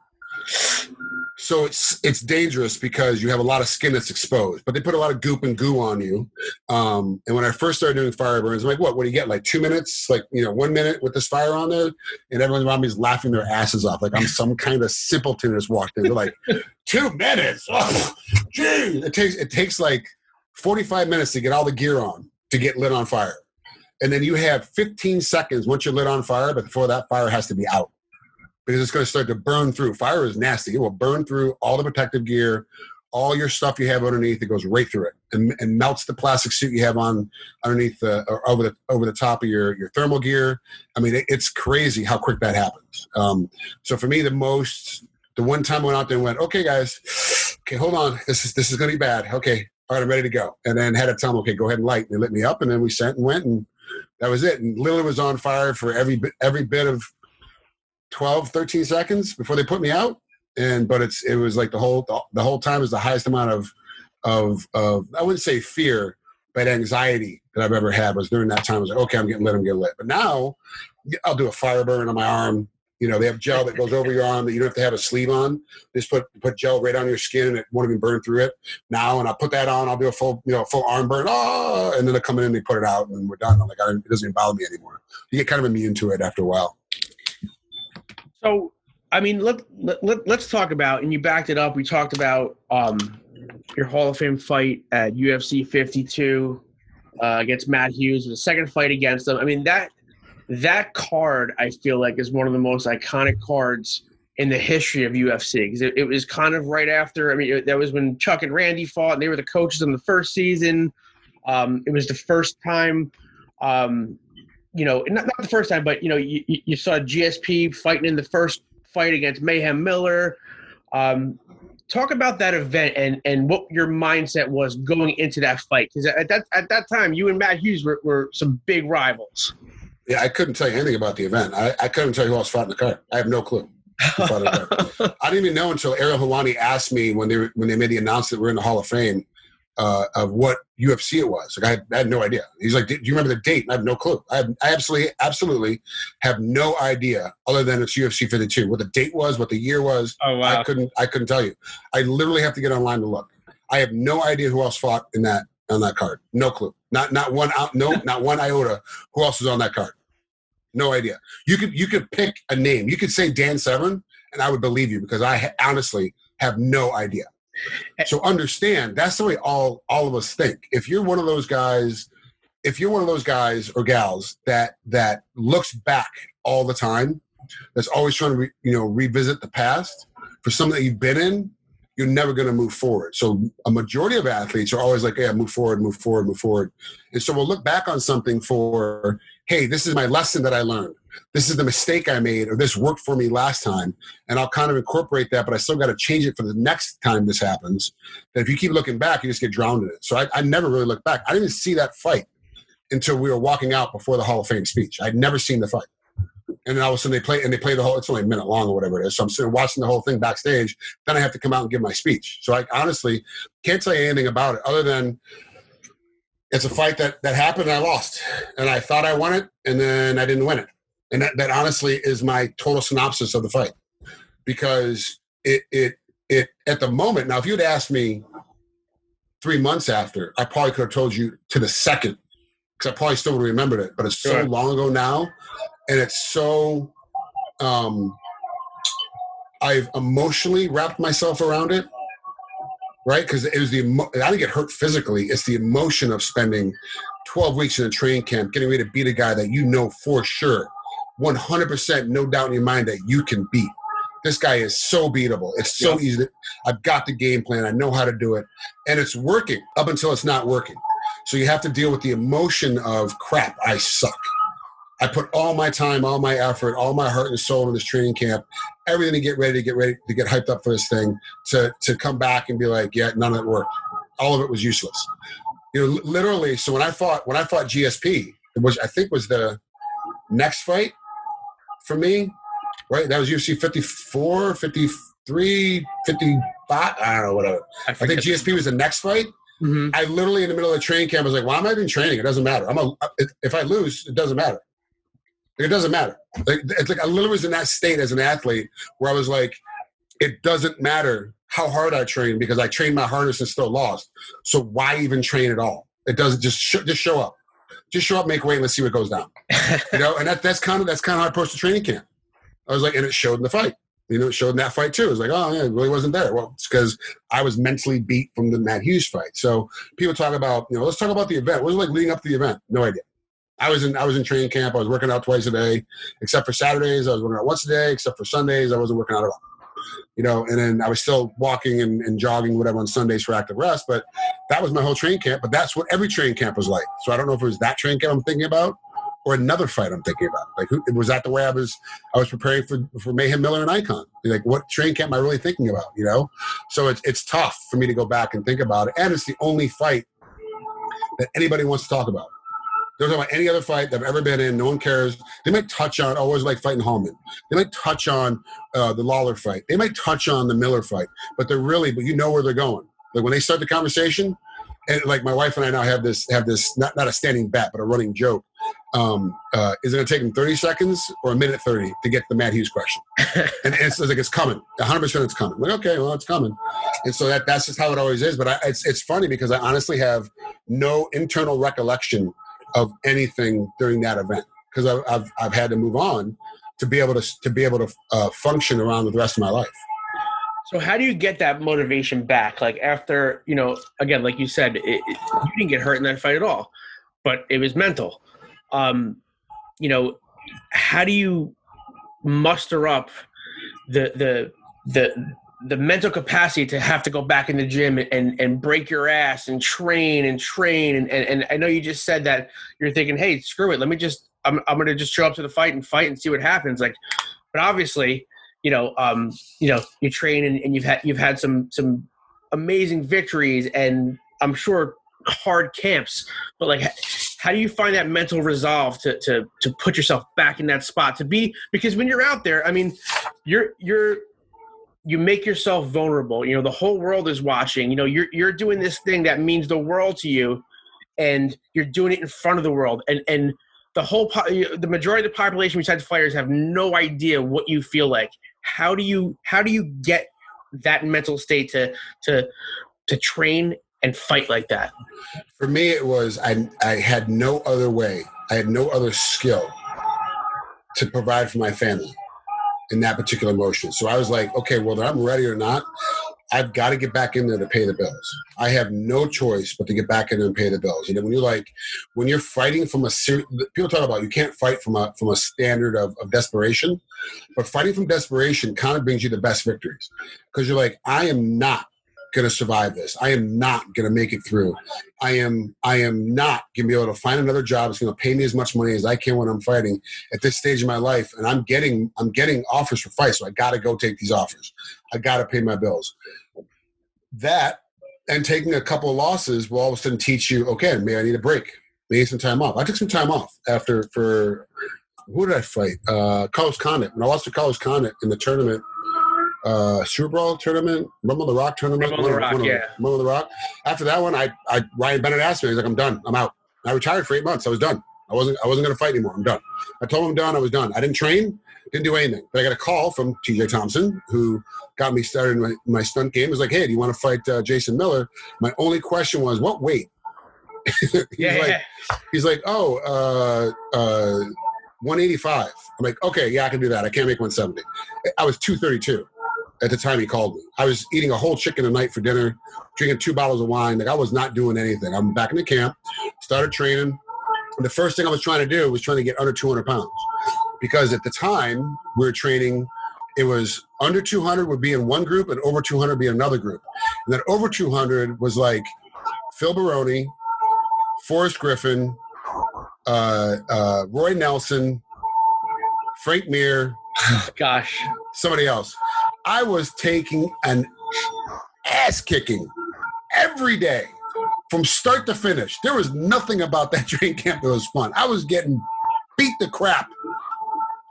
So it's dangerous because you have a lot of skin that's exposed, but they put a lot of goop and goo on you. And when I first started doing fire burns, I'm like, what do you get? Like 2 minutes, 1 minute with this fire on there? And everyone around me is laughing their asses off. Like I'm some kind of simpleton that's walked in. They're like, 2 minutes? Oh, geez. It takes like 45 minutes to get all the gear on to get lit on fire. And then you have 15 seconds once you're lit on fire, but before that fire has to be out. Because it's going to start to burn through. Fire is nasty. It will burn through all the protective gear, all your stuff you have underneath. It goes right through it and melts the plastic suit you have on underneath or over the top of your thermal gear. I mean, it's crazy how quick that happens. So for me, the one time I went out there and went, okay, guys, okay, hold on. This is going to be bad. Okay, all right, I'm ready to go. And then had to tell them, okay, go ahead and light. And they lit me up, and then we sent and went, and that was it. And Lily was on fire for every bit of 12, 13 seconds before they put me out. But it was like the whole time is the highest amount of I wouldn't say fear, but anxiety that I've ever had was during that time. I was like, okay, I'm getting lit. But now I'll do a fire burn on my arm. They have gel that goes over your arm that you don't have to have a sleeve on. They just put gel right on your skin and it won't even burn through it now. And I'll put that on. I'll do a full arm burn. Oh, and then they come in and they put it out and we're done. I'm like, it doesn't even bother me anymore. You get kind of immune to it after a while. So, I mean, let's talk about, and you backed it up. We talked about your Hall of Fame fight at UFC 52 against Matt Hughes, the second fight against him. I mean, that card, I feel like, is one of the most iconic cards in the history of UFC because it was kind of right after. I mean, that was when Chuck and Randy fought, and they were the coaches in the first season. It was the first time. Not the first time, but, you saw GSP fighting in the first fight against Mayhem Miller. Talk about that event and what your mindset was going into that fight. Because at that time, you and Matt Hughes were some big rivals. Yeah, I couldn't tell you anything about the event. I couldn't tell you who else fought in the card. I have no clue. I didn't even know until Ariel Helwani asked me when they made the announcement that we're in the Hall of Fame. of what UFC it was. Like I had no idea. He's like, do you remember the date? And I have no clue. I absolutely have no idea other than it's UFC 52. What the date was, what the year was. Oh, wow. I couldn't tell you. I literally have to get online to look. I have no idea who else fought on that card. No clue. Not one iota who else was on that card. No idea. You could pick a name. You could say Dan Severn, and I would believe you because I honestly have no idea. So understand that's the way all of us think. If you're one of those guys or gals that looks back all the time, that's always trying to revisit the past for something that you've been in, you're never going to move forward. So a majority of athletes are always like, yeah, move forward. And so we'll look back on something for, hey, this is my lesson that I learned. This is the mistake I made, or this worked for me last time. And I'll kind of incorporate that, but I still got to change it for the next time this happens. That if you keep looking back, you just get drowned in it. So I never really looked back. I didn't even see that fight until we were walking out before the Hall of Fame speech. I'd never seen the fight. And then all of a sudden they play the whole, it's only a minute long or whatever it is. So I'm sitting watching the whole thing backstage. Then I have to come out and give my speech. So I honestly can't tell you anything about it other than it's a fight that happened and I lost. And I thought I won it and then I didn't win it. And that honestly is my total synopsis of the fight. Because it at the moment, now if you'd asked me 3 months after, I probably could have told you to the second, because I probably still would have remembered it. But it's so long ago now. And it's so, I've emotionally wrapped myself around it, right? Because it was I didn't get hurt physically. It's the emotion of spending 12 weeks in a training camp, getting ready to beat a guy that you know for sure, 100%, no doubt in your mind that you can beat. This guy is so beatable. It's so easy. I've got the game plan. I know how to do it. And it's working up until it's not working. So you have to deal with the emotion of, crap, I suck. I put all my time, all my effort, all my heart and soul in this training camp, everything to get hyped up for this thing, to come back and be like, yeah, none of it worked. All of it was useless. Literally. So when I fought GSP, I think was the next fight for me, right? That was UFC 54, 53, 55. I don't know, whatever. I think GSP was the next fight. Mm-hmm. I literally in the middle of the training camp was like, why am I even training? It doesn't matter. If I lose, it doesn't matter. It doesn't matter. It's like I literally was in that state as an athlete where I was like, it doesn't matter how hard I train because I trained my hardest and still lost. So why even train at all? It doesn't just show up. Just show up, make weight, and let's see what goes down. And that's kind of how I approached the training camp. I was like, and it showed in the fight. It showed in that fight too. It was like, oh yeah, it really wasn't there. Well, it's because I was mentally beat from the Matt Hughes fight. So people talk about, let's talk about the event. What was it like leading up to the event? No idea. I was in training camp. I was working out twice a day, except for Saturdays. I was working out once a day, except for Sundays. I wasn't working out at all. And then I was still walking and jogging, whatever, on Sundays for active rest. But that was my whole training camp. But that's what every training camp was like. So I don't know if it was that training camp I'm thinking about or another fight I'm thinking about. Like, was that the way I was preparing for Mayhem Miller and Icon? Like, what training camp am I really thinking about? So it's tough for me to go back and think about it. And it's the only fight that anybody wants to talk about. They don't talk about any other fight that I've ever been in. No one cares. They might touch on, always like fighting Hallman. They might touch on the Lawler fight. They might touch on the Miller fight. But but you know where they're going. Like when they start the conversation, and like my wife and I now have this not a standing bet, but a running joke. Is it going to take them 30 seconds or a minute 30 to get the Matt Hughes question? And it's like, it's coming. 100% it's coming. I'm like, okay, well, it's coming. And so that's just how it always is. But it's funny because I honestly have no internal recollection of anything during that event because I've had to move on to be able to function around with the rest of my life. So how do you get that motivation back? Like after, again, like you said, you didn't get hurt in that fight at all, but it was mental. How do you muster up the mental capacity to have to go back in the gym and break your ass and train? And I know you just said that you're thinking, hey, screw it. I'm going to just show up to the fight and see what happens. Like, but obviously, you train and you've had some amazing victories and I'm sure hard camps, but like, how do you find that mental resolve to put yourself back in that spot because when you're out there, I mean, you're you make yourself vulnerable. You know, the whole world is watching. You know, you're doing this thing that means the world to you, and you're doing it in front of the world. And the majority of the population besides fighters have no idea what you feel like. How do you get that mental state to train and fight like that? For me, it was I had no other way. I had no other skill to provide for my family in that particular motion. So I was like, okay, whether I'm ready or not, I've got to get back in there to pay the bills. I have no choice but to get back in there and pay the bills. And then when you're fighting from people talk about you can't fight from a standard of desperation, but fighting from desperation kind of brings you the best victories, because you're like, I am not going to survive this. I am not going to make it through. I am not going to be able to find another job that's going to pay me as much money as I can when I'm fighting at this stage of my life. And I'm getting offers for fights, so I got to go take these offers. I got to pay my bills. That and taking a couple of losses will all of a sudden teach you, okay, maybe I need a break. Maybe some time off. I took some time off for who did I fight? Carlos Condit. When I lost to Carlos Condit in the tournament, Super Bowl tournament, Rumble of the Rock tournament. Rumble of the Rock. After that one, Ryan Bennett asked me, he's like, I'm done. I'm out. I retired for 8 months. I was done. I wasn't going to fight anymore. I'm done. I told him I'm done. I was done. I didn't train, didn't do anything. But I got a call from TJ Thompson, who got me started in my stunt game. He was like, hey, do you want to fight Jason Miller? My only question was, what weight? He's like, 185. I'm like, okay, yeah, I can do that. I can't make 170. I was 232. At the time he called me. I was eating a whole chicken a night for dinner, drinking 2 bottles of wine. Like, I was not doing anything. I'm back in the camp, started training. And the first thing I was trying to do was trying to get under 200 pounds. Because at the time we were training, it was under 200 would be in one group and over 200 would be in another group. And then over 200 was like Phil Baroni, Forrest Griffin, Roy Nelson, Frank Mir. Gosh. Somebody else. I was taking an ass kicking every day from start to finish. There was nothing about that training camp that was fun. I was getting beat the crap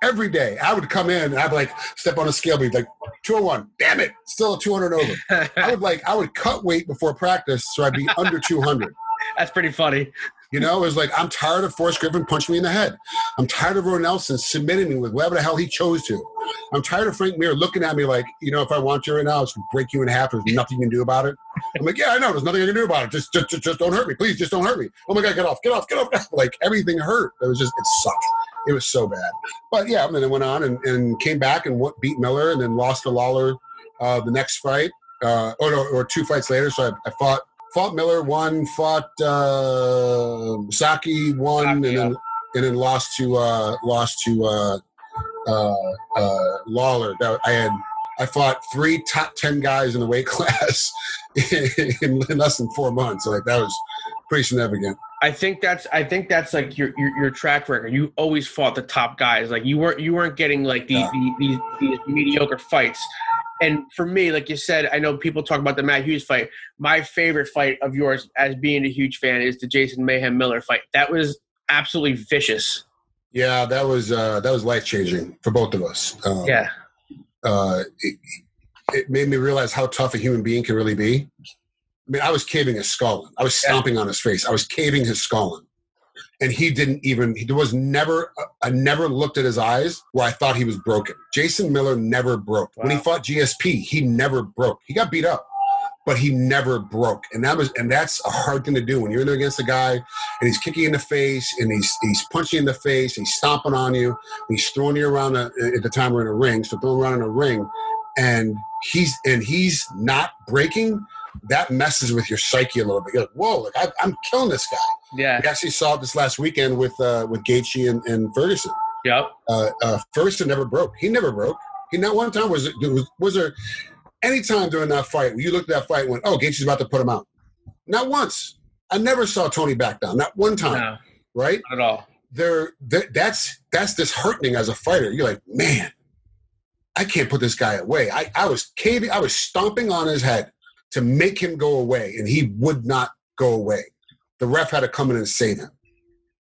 every day. I would come in and I'd like step on a scale, be like 201. Damn it, still a 200 over. I would cut weight before practice so I'd be under 200. That's pretty funny. You know, it was like, I'm tired of Forrest Griffin punching me in the head. I'm tired of Roy Nelson submitting me with whatever the hell he chose to. I'm tired of Frank Mir looking at me like, you know, if I want you right now, it's going to break you in half. There's nothing you can do about it. I'm like, yeah, I know. There's nothing I can do about it. Just don't hurt me. Please, just don't hurt me. Oh, my God, get off. Like, everything hurt. It sucked. It was so bad. But, yeah, and then it went on and came back and beat Miller and then lost to Lawler the next fight. Or 2 fights later. So I fought Miller, won, fought Saki, won, and then lost to Lawler. I fought 3 top 10 guys in the weight class in less than 4 months. So like, that was pretty significant. I think that's like your track record. You always fought the top guys. Like you weren't getting like these mediocre fights. And for me, like you said, I know people talk about the Matt Hughes fight. My favorite fight of yours, as being a huge fan, is the Jason Mayhem Miller fight. That was absolutely vicious. Yeah, that was life-changing for both of us. It made me realize how tough a human being can really be. I mean, I was caving his skull in. I was stomping on his face. I was caving his skull in. And I never looked at his eyes where I thought he was broken. Jason Miller never broke. Wow. When he fought GSP, he never broke. He got beat up, but he never broke. And that's a hard thing to do when you're in there against a guy and he's kicking you in the face and he's punching you in the face, and he's stomping on you, and he's throwing you around at the time we're in a ring, so throwing around in a ring, and he's not breaking. That messes with your psyche a little bit. You're like, whoa, like I'm killing this guy. Yeah. I actually saw it this last weekend with Gaethje and Ferguson. Yep. Ferguson never broke. He never broke. He not one time was there any time during that fight where you looked at that fight and went, oh, Gaethje's about to put him out. Not once. I never saw Tony back down. Not one time. No, right? Not at all. That's disheartening as a fighter. You're like, man, I can't put this guy away. I was caving. I was stomping on his head to make him go away, and he would not go away. The ref had to come in and save him.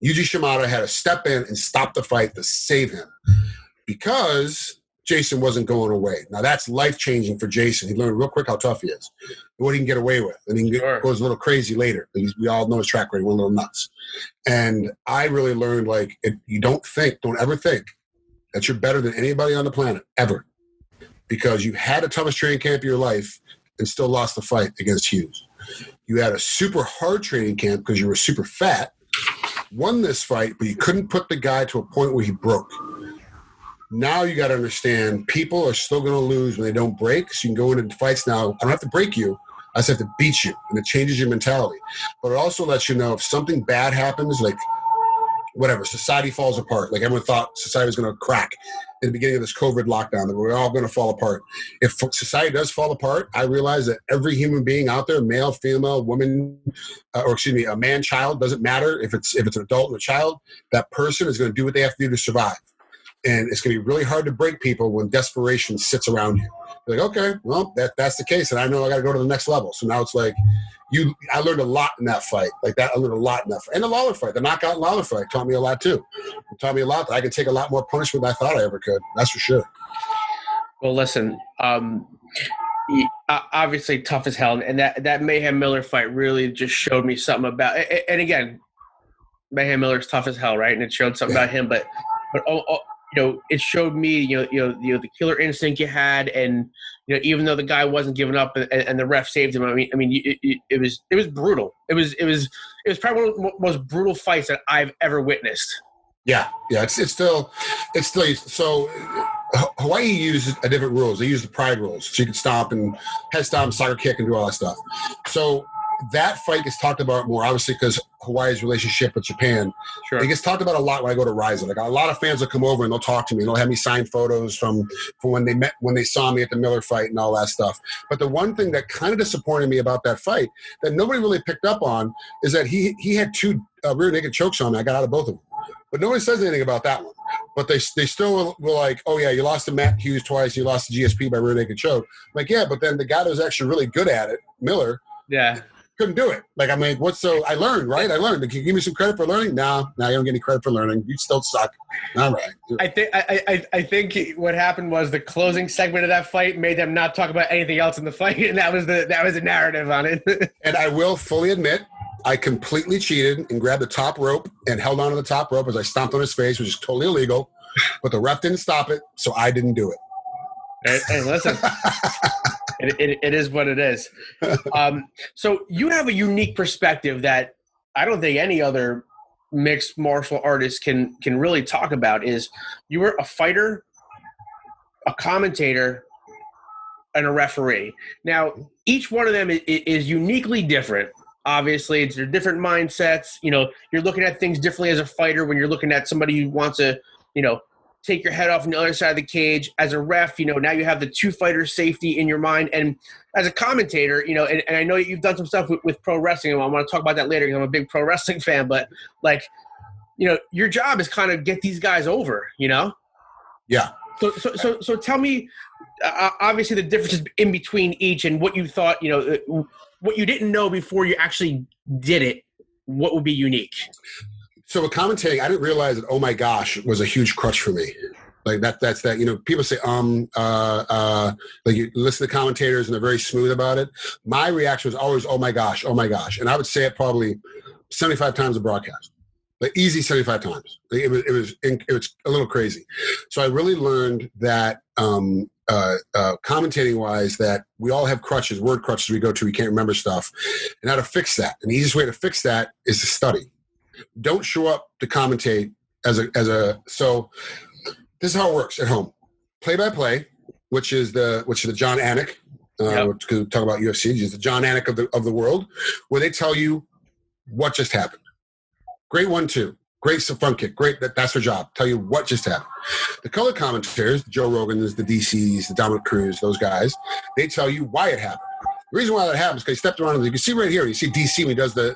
Yuji Shimada had to step in and stop the fight to save him, because Jason wasn't going away. Now that's life-changing for Jason. He learned real quick how tough he is and what he can get away with. And he goes a little crazy later. We all know his track record. He went a little nuts. And I really learned, like, you don't ever think that you're better than anybody on the planet, ever. Because you had the toughest training camp of your life and still lost the fight against Hughes. You had a super hard training camp because you were super fat, won this fight, but you couldn't put the guy to a point where he broke. Now you got to understand, people are still going to lose when they don't break. So you can go into fights now. I don't have to break you. I just have to beat you. And it changes your mentality. But it also lets you know if something bad happens, like whatever, society falls apart. Like everyone thought society was going to crack in the beginning of this COVID lockdown, that we're all going to fall apart. If society does fall apart, I realize that every human being out there, male, female, woman, a man, child, doesn't matter if it's an adult or a child, that person is going to do what they have to do to survive. And it's going to be really hard to break people when desperation sits around you. You're like, okay, well, that's the case. And I know I got to go to the next level. So now it's like, I learned a lot in that fight. Like that, I learned a lot in that fight. And the Lawler fight, the knockout Lawler fight taught me a lot too. It taught me a lot that I could take a lot more punishment than I thought I ever could. That's for sure. Well, listen, obviously tough as hell. And that Mayhem Miller fight really just showed me something about, and again, Mayhem Miller's tough as hell, right? And it showed something about him, but it showed me, the killer instinct you had, and even though the guy wasn't giving up, and the ref saved him. It was brutal. It was probably one of the most brutal fights that I've ever witnessed. Yeah. It's still so. Hawaii uses a different rules. They use the pride rules, so you can stomp and head stomp, soccer kick, and do all that stuff. So that fight gets talked about more, obviously, because Hawaii's relationship with Japan. Sure. It gets talked about a lot when I go to Rizin. Like, a lot of fans will come over and they'll talk to me and they'll have me sign photos from when they saw me at the Miller fight and all that stuff. But the one thing that kind of disappointed me about that fight that nobody really picked up on is that he had two rear naked chokes on me. I got out of both of them. But nobody says anything about that one. But they still were like, oh, yeah, you lost to Matt Hughes twice. You lost to GSP by rear naked choke. I'm like, yeah, but then the guy that was actually really good at it, Miller, couldn't do it. Like, I mean, I learned, right? I learned. Can you give me some credit for learning? No, you don't get any credit for learning. You still suck. All right. I think what happened was the closing segment of that fight made them not talk about anything else in the fight, and that was the narrative on it. And I will fully admit, I completely cheated and grabbed the top rope and held onto the top rope as I stomped on his face, which is totally illegal. But the ref didn't stop it, so I didn't do it. Hey, listen. It is what it is. So you have a unique perspective that I don't think any other mixed martial artist can really talk about. Is you were a fighter, a commentator, and a referee. Now, each one of them is uniquely different. Obviously, they're different mindsets. You're looking at things differently as a fighter when you're looking at somebody who wants to, take your head off on the other side of the cage. As a ref, now you have the two fighters' safety in your mind. And as a commentator, and I know you've done some stuff with pro wrestling, and I want to talk about that later because I'm a big pro wrestling fan. But, your job is kind of get these guys over, Yeah. So tell me, obviously, the differences in between each and what you thought, what you didn't know before you actually did it, what would be unique? So with commentating, I didn't realize that, oh my gosh, was a huge crutch for me. Like that's that, people say, like you listen to commentators and they're very smooth about it. My reaction was always, oh my gosh. And I would say it probably 75 times a broadcast, like easy 75 times. It was a little crazy. So I really learned that, commentating wise, that we all have crutches, word crutches we go to, we can't remember stuff, and how to fix that. And the easiest way to fix that is to study. Don't show up to commentate so this is how it works at home. Play by play, which is the John Anik, talk about UFC, he's the John Anik of the world, where they tell you what just happened. Great 1-2. Great front kick. Great. That's their job. Tell you what just happened. The color commentators, the Joe Rogans, the DCs, the Dominic Cruz, those guys, they tell you why it happened. The reason why that happens is because he stepped around. You can see right here. You see DC when he does the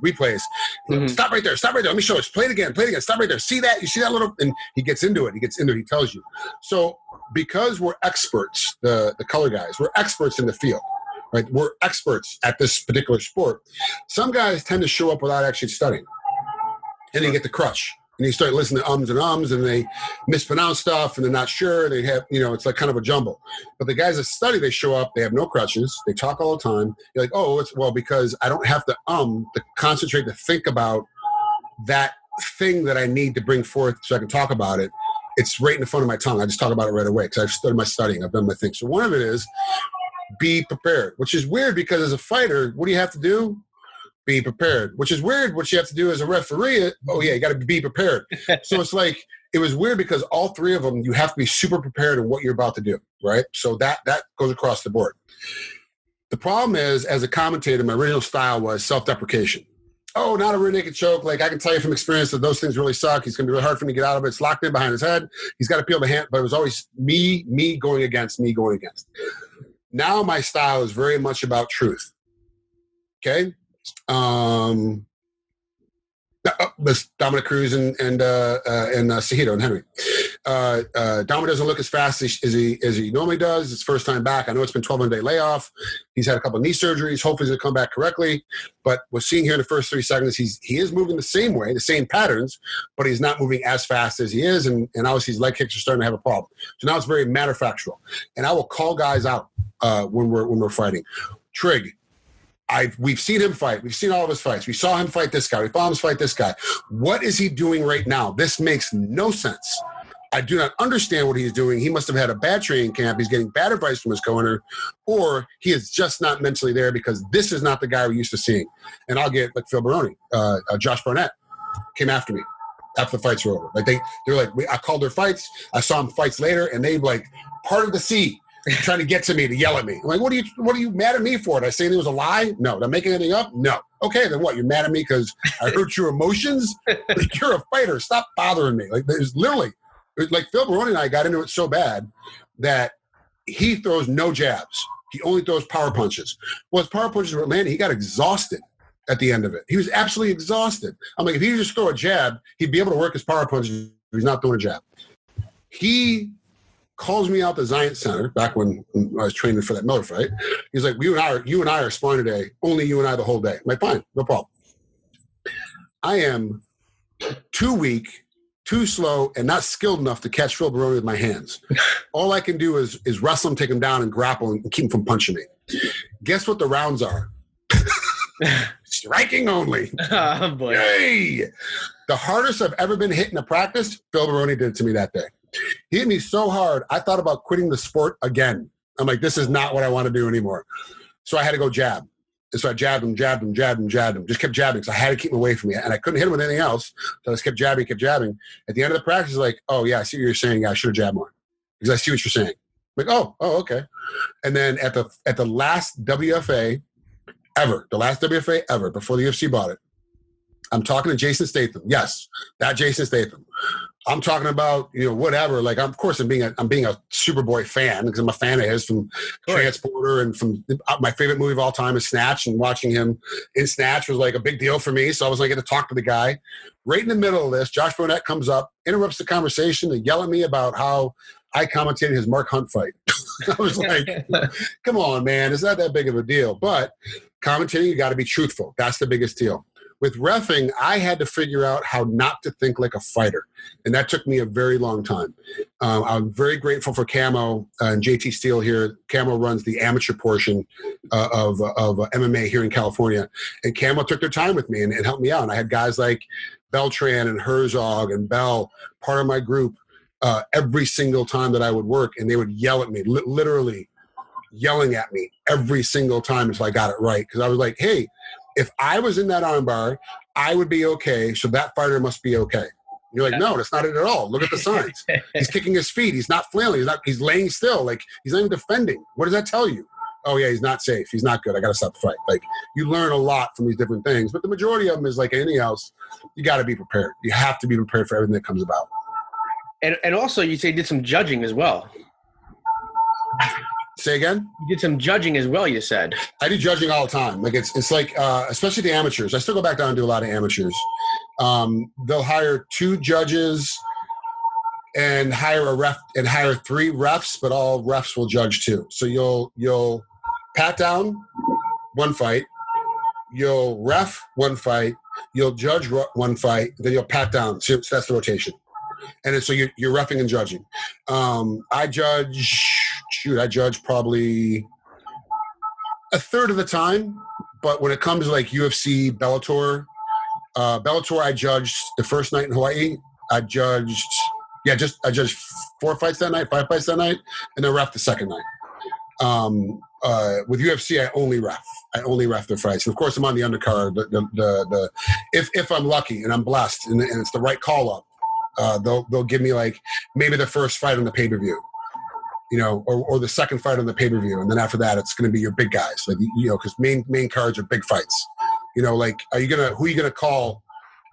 replays. Mm-hmm. Stop right there. Let me show you. Play it again. Stop right there. See that? You see that little? And he gets into it. He tells you. So because we're experts, the color guys, we're experts in the field. Right? We're experts at this particular sport. Some guys tend to show up without actually studying. And they get the crutch. And you start listening to ums, and they mispronounce stuff, and they're not sure. They have, it's like kind of a jumble. But the guys that study, they show up, they have no crutches, they talk all the time. You're like, oh, because I don't have to concentrate to think about that thing that I need to bring forth so I can talk about it. It's right in the front of my tongue. I just talk about it right away because I've started my studying. I've done my thing. So one of it is be prepared, which is weird because as a fighter, what do you have to do? Be prepared, which is weird. What you have to do as a referee, you got to be prepared. So it's like, it was weird because all three of them, you have to be super prepared in what you're about to do, right? So that goes across the board. The problem is, as a commentator, my original style was self-deprecation. Oh, not a rear naked choke. Like, I can tell you from experience that those things really suck. He's going to be really hard for him to get out of it. It's locked in behind his head. He's got to peel the hand. But it was always me going against. Now my style is very much about truth. Okay? Dominic Cruz and Cejudo and Henry. Dominic doesn't look as fast as he normally does. It's first time back. I know it's been 12-day layoff. He's had a couple of knee surgeries. Hopefully he's going to come back correctly. But we're seeing here in the first 3 seconds, he is moving the same way, the same patterns, but he's not moving as fast as he is. And obviously his leg kicks are starting to have a problem. So now it's very matter-factual. And I will call guys out when we're fighting. Trigg. We've seen him fight. We've seen all of his fights. We saw him fight this guy. We saw him fight this guy. What is he doing right now? This makes no sense. I do not understand what he's doing. He must have had a bad training camp. He's getting bad advice from his co-owner, or he is just not mentally there because this is not the guy we're used to seeing. And I'll get like Phil Baroni, Josh Barnett came after me after the fights were over. Like they're like, I called their fights. I saw them fights later, and they like parted the sea. Trying to get to me to yell at me. I'm like, what are you mad at me for? Did I say it was a lie? No. Did I make anything up? No. Okay, then what? You're mad at me because I hurt your emotions? Like, you're a fighter. Stop bothering me. Like, there's literally, like Phil Baroni and I got into it so bad that he throws no jabs. He only throws power punches. Well, his power punches were landing. He got exhausted at the end of it. He was absolutely exhausted. I'm like, if he could just throw a jab, he'd be able to work his power punches. He's not throwing a jab. He calls me out the Zion Center back when I was training for that Miller fight. He's like, you and I are sparring today. Only you and I the whole day. I'm like, fine, no problem. I am too weak, too slow, and not skilled enough to catch Phil Baroni with my hands. All I can do is wrestle him, take him down, and grapple and keep him from punching me. Guess what the rounds are? Striking only. Oh, boy. Yay! The hardest I've ever been hit in a practice, Phil Baroni did to me that day. He hit me so hard, I thought about quitting the sport again. I'm like, this is not what I want to do anymore. So I had to go jab. And so I jabbed him. Just kept jabbing because I had to keep him away from me. And I couldn't hit him with anything else. So I just kept jabbing. At the end of the practice, like, oh, yeah, I see what you're saying. Yeah, I should have jabbed more. Because I see what you're saying. I'm like, oh, okay. And then at the last WFA ever, before the UFC bought it, I'm talking to Jason Statham. Yes, that Jason Statham. I'm talking about, whatever. Like, of course, I'm being a Superboy fan because I'm a fan of his from Transporter, and from my favorite movie of all time is Snatch, and watching him in Snatch was like a big deal for me. So I was like, get to talk to the guy. Right in the middle of this, Josh Barnett comes up, interrupts the conversation to yell at me about how I commentated his Mark Hunt fight. I was like, come on, man, it's not that big of a deal. But commentating, you got to be truthful. That's the biggest deal. With reffing, I had to figure out how not to think like a fighter. And that took me a very long time. I'm very grateful for Camo and JT Steele here. Camo runs the amateur portion of MMA here in California. And Camo took their time with me and helped me out. And I had guys like Beltran and Herzog and Bell, part of my group, every single time that I would work. And they would yell at me, literally yelling at me every single time until I got it right. Because I was like, hey, if I was in that armbar, I would be okay, so that fighter must be okay. You're like, no, that's not it at all. Look at the signs. He's kicking his feet. He's not flailing. He's laying still. Like, he's not even defending. What does that tell you? Oh, yeah, he's not safe. He's not good. I got to stop the fight. Like, you learn a lot from these different things. But the majority of them is like anything else. You got to be prepared. You have to be prepared for everything that comes about. And also, you say you did some judging as well. Say again? You did some judging as well, you said. I do judging all the time. Like, it's like, especially the amateurs. I still go back down and do a lot of amateurs. They'll hire 2 judges and hire a ref and hire 3 refs, but all refs will judge too. So you'll pat down one fight, you'll ref one fight, you'll judge one fight, then you'll pat down. So that's the rotation. And then, so you're reffing and judging. I judge probably a third of the time. But when it comes to like UFC, Bellator, I judged the first night in Hawaii. I judged 4 fights that night, 5 fights that night, and then ref the second night. With UFC, I only ref their fights. And of course, I'm on the undercard. If I'm lucky and I'm blessed and it's the right call up, they'll give me like maybe the first fight on the pay-per-view, or the second fight on the pay-per-view. And then after that, it's going to be your big guys, like, because main cards are big fights. Like, who are you going to call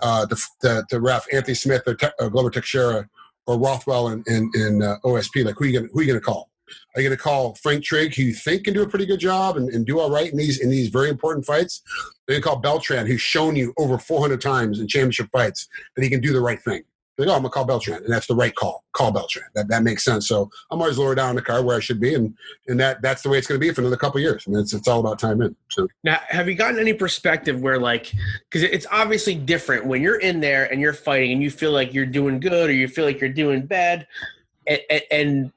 the ref, Anthony Smith or Glover Teixeira or Rothwell and OSP? Like, who are you going to call? Are you going to call Frank Trigg, who you think can do a pretty good job and do all right in these very important fights? Are you going to call Beltran, who's shown you over 400 times in championship fights that he can do the right thing? Like, I'm going to call Beltran, and that's the right call. Call Beltran. That makes sense. So I'm always lower down in the card where I should be, and that's the way it's going to be for another couple of years. I mean, it's all about time in. So now, have you gotten any perspective where, like, because it's obviously different when you're in there and you're fighting and you feel like you're doing good or you feel like you're doing bad, and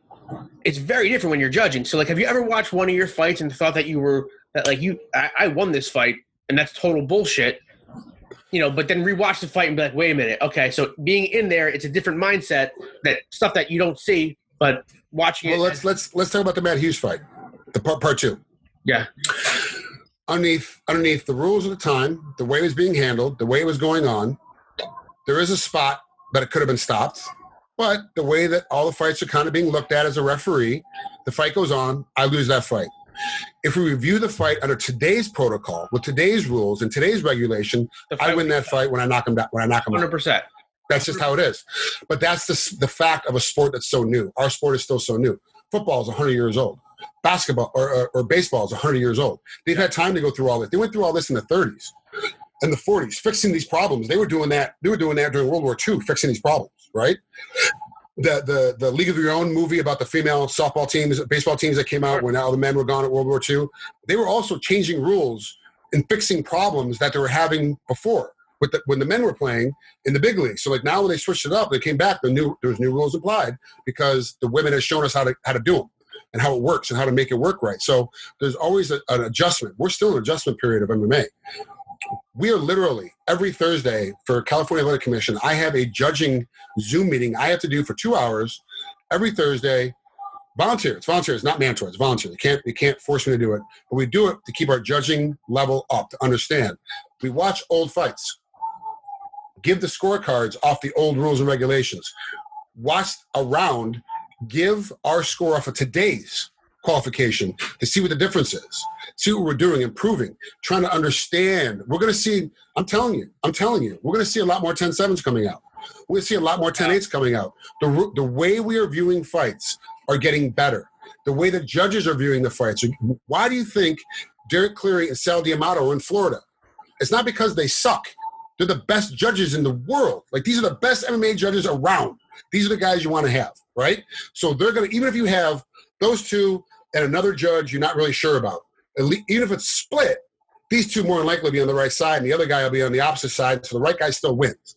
it's very different when you're judging. So, like, have you ever watched one of your fights and thought that I won this fight and that's total bullshit? But then rewatch the fight and be like, wait a minute. Okay, so being in there, it's a different mindset, that stuff that you don't see, but watching it. Well, let's talk about the Matt Hughes fight, the part 2. Yeah. Underneath the rules of the time, the way it was being handled, the way it was going on, there is a spot that it could have been stopped. But the way that all the fights are kind of being looked at as a referee, the fight goes on, I lose that fight. If we review the fight under today's protocol, with today's rules and today's regulation, I win that fight when I knock him down. 100%. That's just how it is. But that's the fact of a sport that's so new. Our sport is still so new. Football is 100 years old. Basketball or baseball is 100 years old. They've had time to go through all this. They went through all this in the 30s and the 40s, fixing these problems. They were doing that during World War II, fixing these problems, right? The League of Your Own movie about the female softball teams, baseball teams that came out when all the men were gone at World War II, they were also changing rules and fixing problems that they were having before when the men were playing in the big league. So like now when they switched it up, they came back, there was new rules applied because the women have shown us how to do them and how it works and how to make it work right. So there's always an adjustment. We're still in an adjustment period of MMA. We are literally every Thursday for California Athletic Commission. I have a judging Zoom meeting I have to do for 2 hours every Thursday. Volunteer. It's volunteer. It's not mandatory. It's volunteer. They can't force me to do it, but we do it to keep our judging level up, to understand. We watch old fights. Give the scorecards off the old rules and regulations. Watch a round. Give our score off of today's qualification to see what the difference is. See what we're doing, improving, trying to understand. We're going to see, I'm telling you, we're going to see a lot more 10-7s coming out. We're going to see a lot more 10-8s coming out. The way we are viewing fights are getting better. The way the judges are viewing the fights. Why do you think Derek Cleary and Sal D'Amato are in Florida? It's not because they suck. They're the best judges in the world. Like, these are the best MMA judges around. These are the guys you want to have, right? So they're going to, even if you have those two and another judge you're not really sure about, even if it's split, these two more than likely will be on the right side and the other guy will be on the opposite side, so the right guy still wins.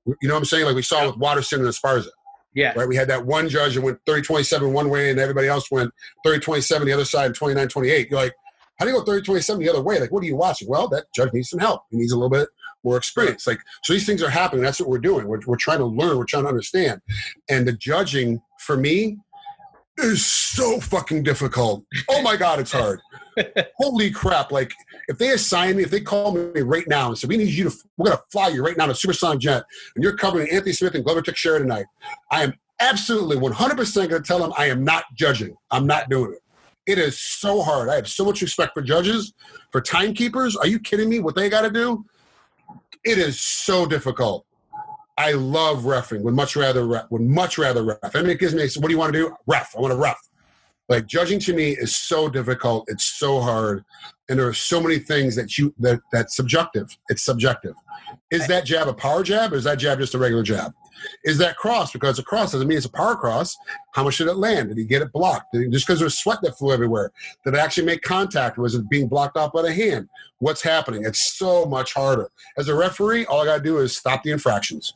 You know what I'm saying? Like we saw with Waterston and Esparza. Yeah. Right? We had that one judge that went 30-27 one way and everybody else went 30-27 the other side and 29-28. You're like, how do you go 30-27 the other way? Like, what are you watching? Well, that judge needs some help. He needs a little bit more experience. Like, so these things are happening. That's what we're doing. We're trying to learn. We're trying to understand. And the judging, for me, is so fucking difficult. Oh my God, it's hard. Holy crap. Like, if they call me right now and say, we're going to fly you right now to Supersonic Jet, and you're covering Anthony Smith and Glover Teixeira tonight, I am absolutely 100% going to tell them I am not judging. I'm not doing it. It is so hard. I have so much respect for judges, for timekeepers. Are you kidding me? What they got to do? It is so difficult. I love reffing. Would much rather ref. I mean, it gives me, what do you want to do? Ref. I want to ref. Like judging to me is so difficult. It's so hard. And there are so many things that's subjective. It's subjective. Is that jab a power jab or is that jab just a regular jab? Is that cross? Because a cross doesn't mean it's a power cross. How much did it land? Did he get it blocked? Just because there's sweat that flew everywhere. Did it actually make contact? Was it being blocked off by the hand? What's happening? It's so much harder. As a referee, all I got to do is stop the infractions.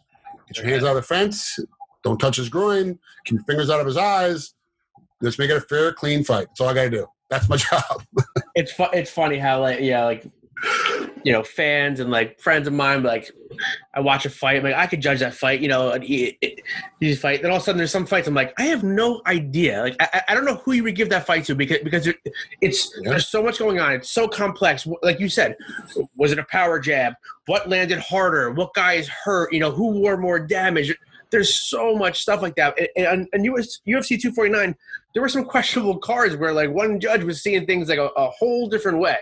Get your hands out of the fence. Don't touch his groin. Keep your fingers out of his eyes. Let's make it a fair, clean fight. That's all I got to do. That's my job. It's funny how fans and like friends of mine, like I watch a fight, I'm like I could judge that fight, these fight. Then all of a sudden there's some fights I'm like I have no idea. Like I don't know who you would give that fight to because there's so much going on. It's so complex. Like you said, was it a power jab? What landed harder? What guy is hurt? Who wore more damage? There's so much stuff like that. And UFC 249, there were some questionable cards where like one judge was seeing things like a whole different way.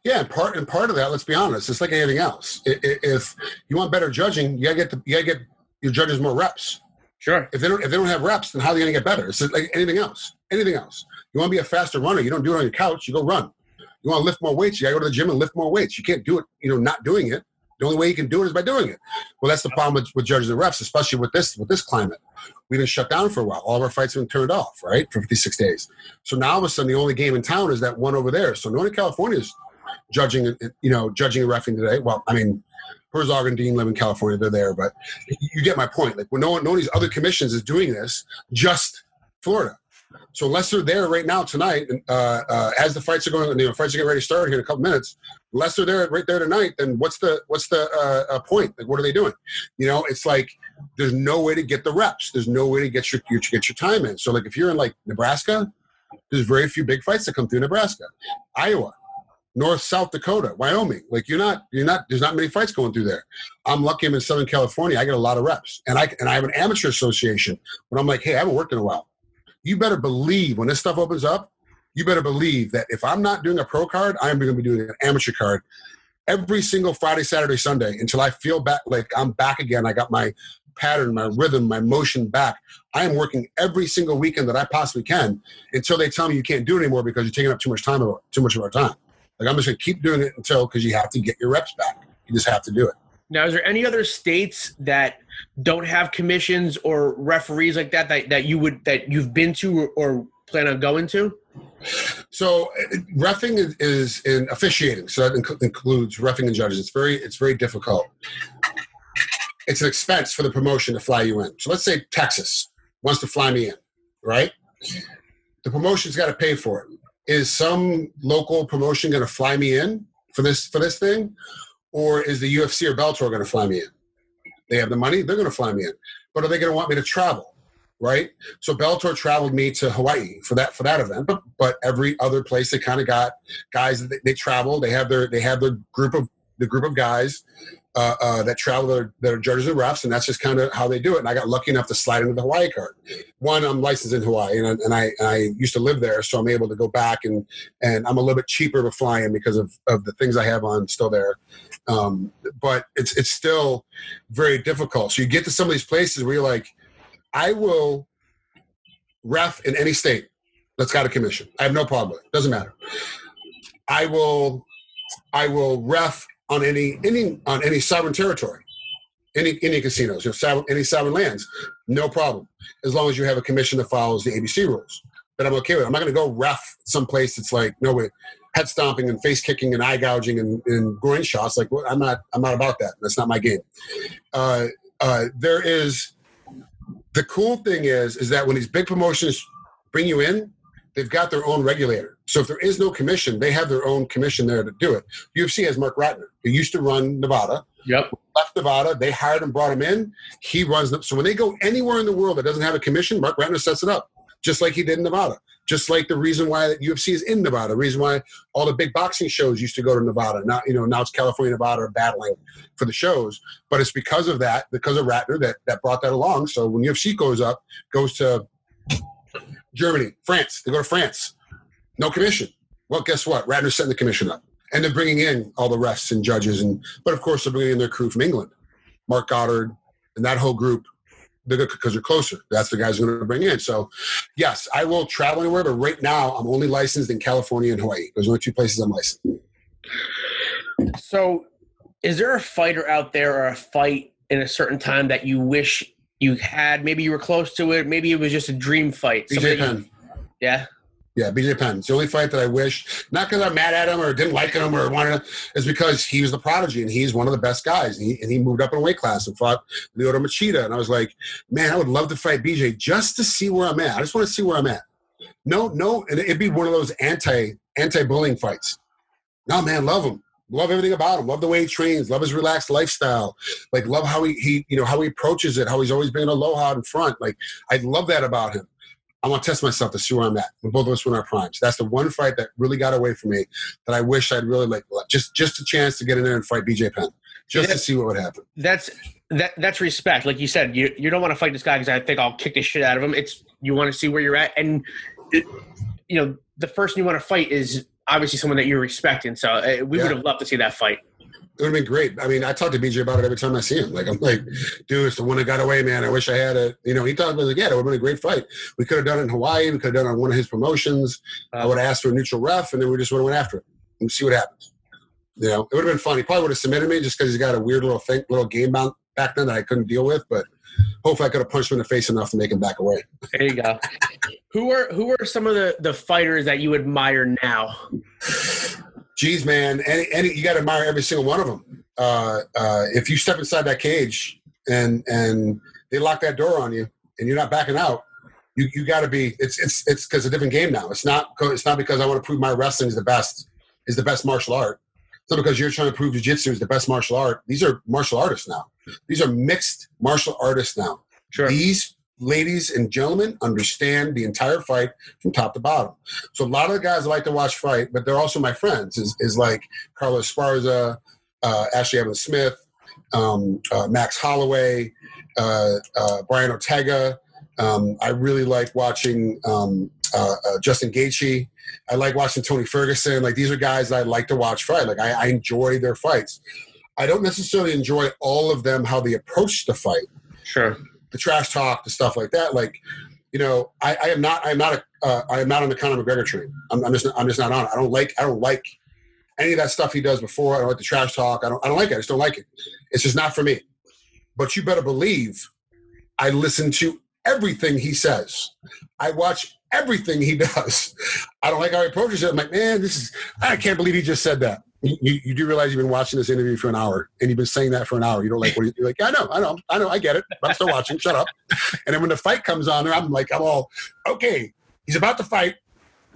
Yeah, and part of that, let's be honest, it's like anything else. If you want better judging, you gotta get your judges more reps. Sure. If they don't have reps, then how are they gonna get better? It's like anything else. Anything else. You want to be a faster runner, you don't do it on your couch, you go run. You want to lift more weights, you gotta go to the gym and lift more weights. You can't do it, not doing it. The only way you can do it is by doing it. Well, that's the problem with judges and refs, especially with this climate. We've been shut down for a while. All of our fights have been turned off, right, for 56 days. So now all of a sudden, the only game in town is that one over there. So Northern California is judging and reffing today. Well, I mean, Herzog and Dean live in California. They're there, but you get my point. Like, when no one of these other commissions is doing this, just Florida. So unless they're there right now tonight, as the fights are going, fights are getting ready to start here in a couple minutes. Unless they're there right there tonight, then what's the point? Like, what are they doing? It's like there's no way to get the reps. There's no way to get your time in. So like if you're in like Nebraska, there's very few big fights that come through Nebraska, Iowa, North, South Dakota, Wyoming. Like you're not. There's not many fights going through there. I'm lucky. I'm in Southern California. I get a lot of reps, and I have an amateur association. When I'm like, hey, I haven't worked in a while. You better believe when this stuff opens up, you better believe that if I'm not doing a pro card, I'm going to be doing an amateur card every single Friday, Saturday, Sunday until I feel back like I'm back again. I got my pattern, my rhythm, my motion back. I am working every single weekend that I possibly can until they tell me you can't do it anymore because you're taking up too much of our time. Like I'm just going to keep doing it because you have to get your reps back. You just have to do it. Now, is there any other states that don't have commissions or referees like that you've been to or plan on going to? So reffing is in officiating. So that includes reffing and judges. It's very difficult. It's an expense for the promotion to fly you in. So let's say Texas wants to fly me in, right? The promotion's got to pay for it. Is some local promotion going to fly me in for this thing? Or is the UFC or Bellator going to fly me in? They have the money, they're going to fly me in. But are they going to want me to travel, right? So Bellator traveled me to Hawaii for that event. But every other place they kind of got guys that they travel. They have their group of guys that travel that are judges and refs, and that's just kind of how they do it. And I got lucky enough to slide into the Hawaii card. One, I'm licensed in Hawaii, and I used to live there, so I'm able to go back and I'm a little bit cheaper to fly in because of the things I have on still there. But it's still very difficult. So you get to some of these places where you're like, I will ref in any state that's got a commission. I have no problem with it. Doesn't matter. I will ref on any sovereign territory, any casinos, any sovereign lands, no problem, as long as you have a commission that follows the ABC rules. But I'm okay with it. I'm not going to go ref someplace that's like no way, head stomping and face kicking and eye gouging and groin shots. Like, well, I'm not about that. That's not my game. There is the cool thing is that when these big promotions bring you in, they've got their own regulator. So if there is no commission, they have their own commission there to do it. UFC has Mark Ratner, who used to run Nevada. Yep. Left Nevada. They hired him, brought him in. He runs them. So when they go anywhere in the world that doesn't have a commission, Mark Ratner sets it up, just like he did in Nevada. Just like the reason why UFC is in Nevada, the reason why all the big boxing shows used to go to Nevada. Now it's California, Nevada are battling for the shows. But it's because of Ratner that brought that along. So when UFC goes to Germany, France, they go to France. No commission. Well, guess what? Ratner's setting the commission up. And they're bringing in all the refs and judges. But, of course, they're bringing in their crew from England. Mark Goddard and that whole group. they're good because they're closer. That's the guys I'm going to bring in. So, yes, I will travel anywhere, but right now I'm only licensed in California and Hawaii. Those are the only 2 places I'm licensed. So, is there a fighter out there or a fight in a certain time that you wish you had? Maybe you were close to it. Maybe it was just a dream fight. BJ Penn. Yeah? Yeah, BJ Penn. It's the only fight that I wish, not because I'm mad at him or didn't like him or wanted to, it's because he was the prodigy and he's one of the best guys. And he moved up in a weight class and fought Lyoto Machida. And I was like, man, I would love to fight BJ just to see where I'm at. I just want to see where I'm at. No, and it'd be one of those anti-bullying fights. No, man, love him. Love everything about him. Love the way he trains. Love his relaxed lifestyle. Like, love how he how he approaches it, how he's always been aloha in front. Like, I love that about him. I want to test myself to see where I'm at. When both of us were in our primes. That's the one fight that really got away from me that I wish I'd really like. Just a chance to get in there and fight BJ Penn, just to see what would happen. That's respect. Like you said, you don't want to fight this guy because I think I'll kick the shit out of him. It's you want to see where you're at, and the person you want to fight is obviously someone that you're respecting. So we would have loved to see that fight. It would have been great. I mean, I talk to BJ about it every time I see him. Like, I'm like, dude, it's the one that got away, man. I wish I had it. He talked about it. Like, yeah, it would have been a great fight. We could have done it in Hawaii. We could have done it on one of his promotions. I would have asked for a neutral ref, and then we just would have went after it and see what happens. It would have been fun. He probably would have submitted me just because he's got a weird little game bound back then that I couldn't deal with. But hopefully I could have punched him in the face enough to make him back away. There you go. Who are some of the fighters that you admire now? Geez, man, and you got to admire every single one of them. If you step inside that cage and they lock that door on you and you're not backing out, you got to be. It's because it's a different game now. It's not because I want to prove my wrestling is the best martial art. It's not because you're trying to prove jiu-jitsu is the best martial art. These are martial artists now. These are mixed martial artists now. Sure. These ladies and gentlemen understand the entire fight from top to bottom. So a lot of the guys I like to watch fight, but they're also my friends, is like Carlos Esparza, Ashley Evans-Smith, Max Holloway, Brian Ortega. I really like watching Justin Gaethje. I like watching Tony Ferguson. Like, these are guys that I like to watch fight. Like, I enjoy their fights. I don't necessarily enjoy all of them, how they approach the fight. Sure. The trash talk, the stuff like that. Like, I am not on the Conor McGregor train. I'm just not on it. I don't like any of that stuff he does before. I don't like the trash talk. I don't like it. I just don't like it. It's just not for me. But you better believe I listen to everything he says. I watch everything he does. I don't like how he approaches it. I'm like, man, I can't believe he just said that. You do realize you've been watching this interview for an hour and you've been saying that for an hour. You don't like what you're like, I know, I get it. But I'm still watching. Shut up. And then when the fight comes on there, I'm all, okay, he's about to fight.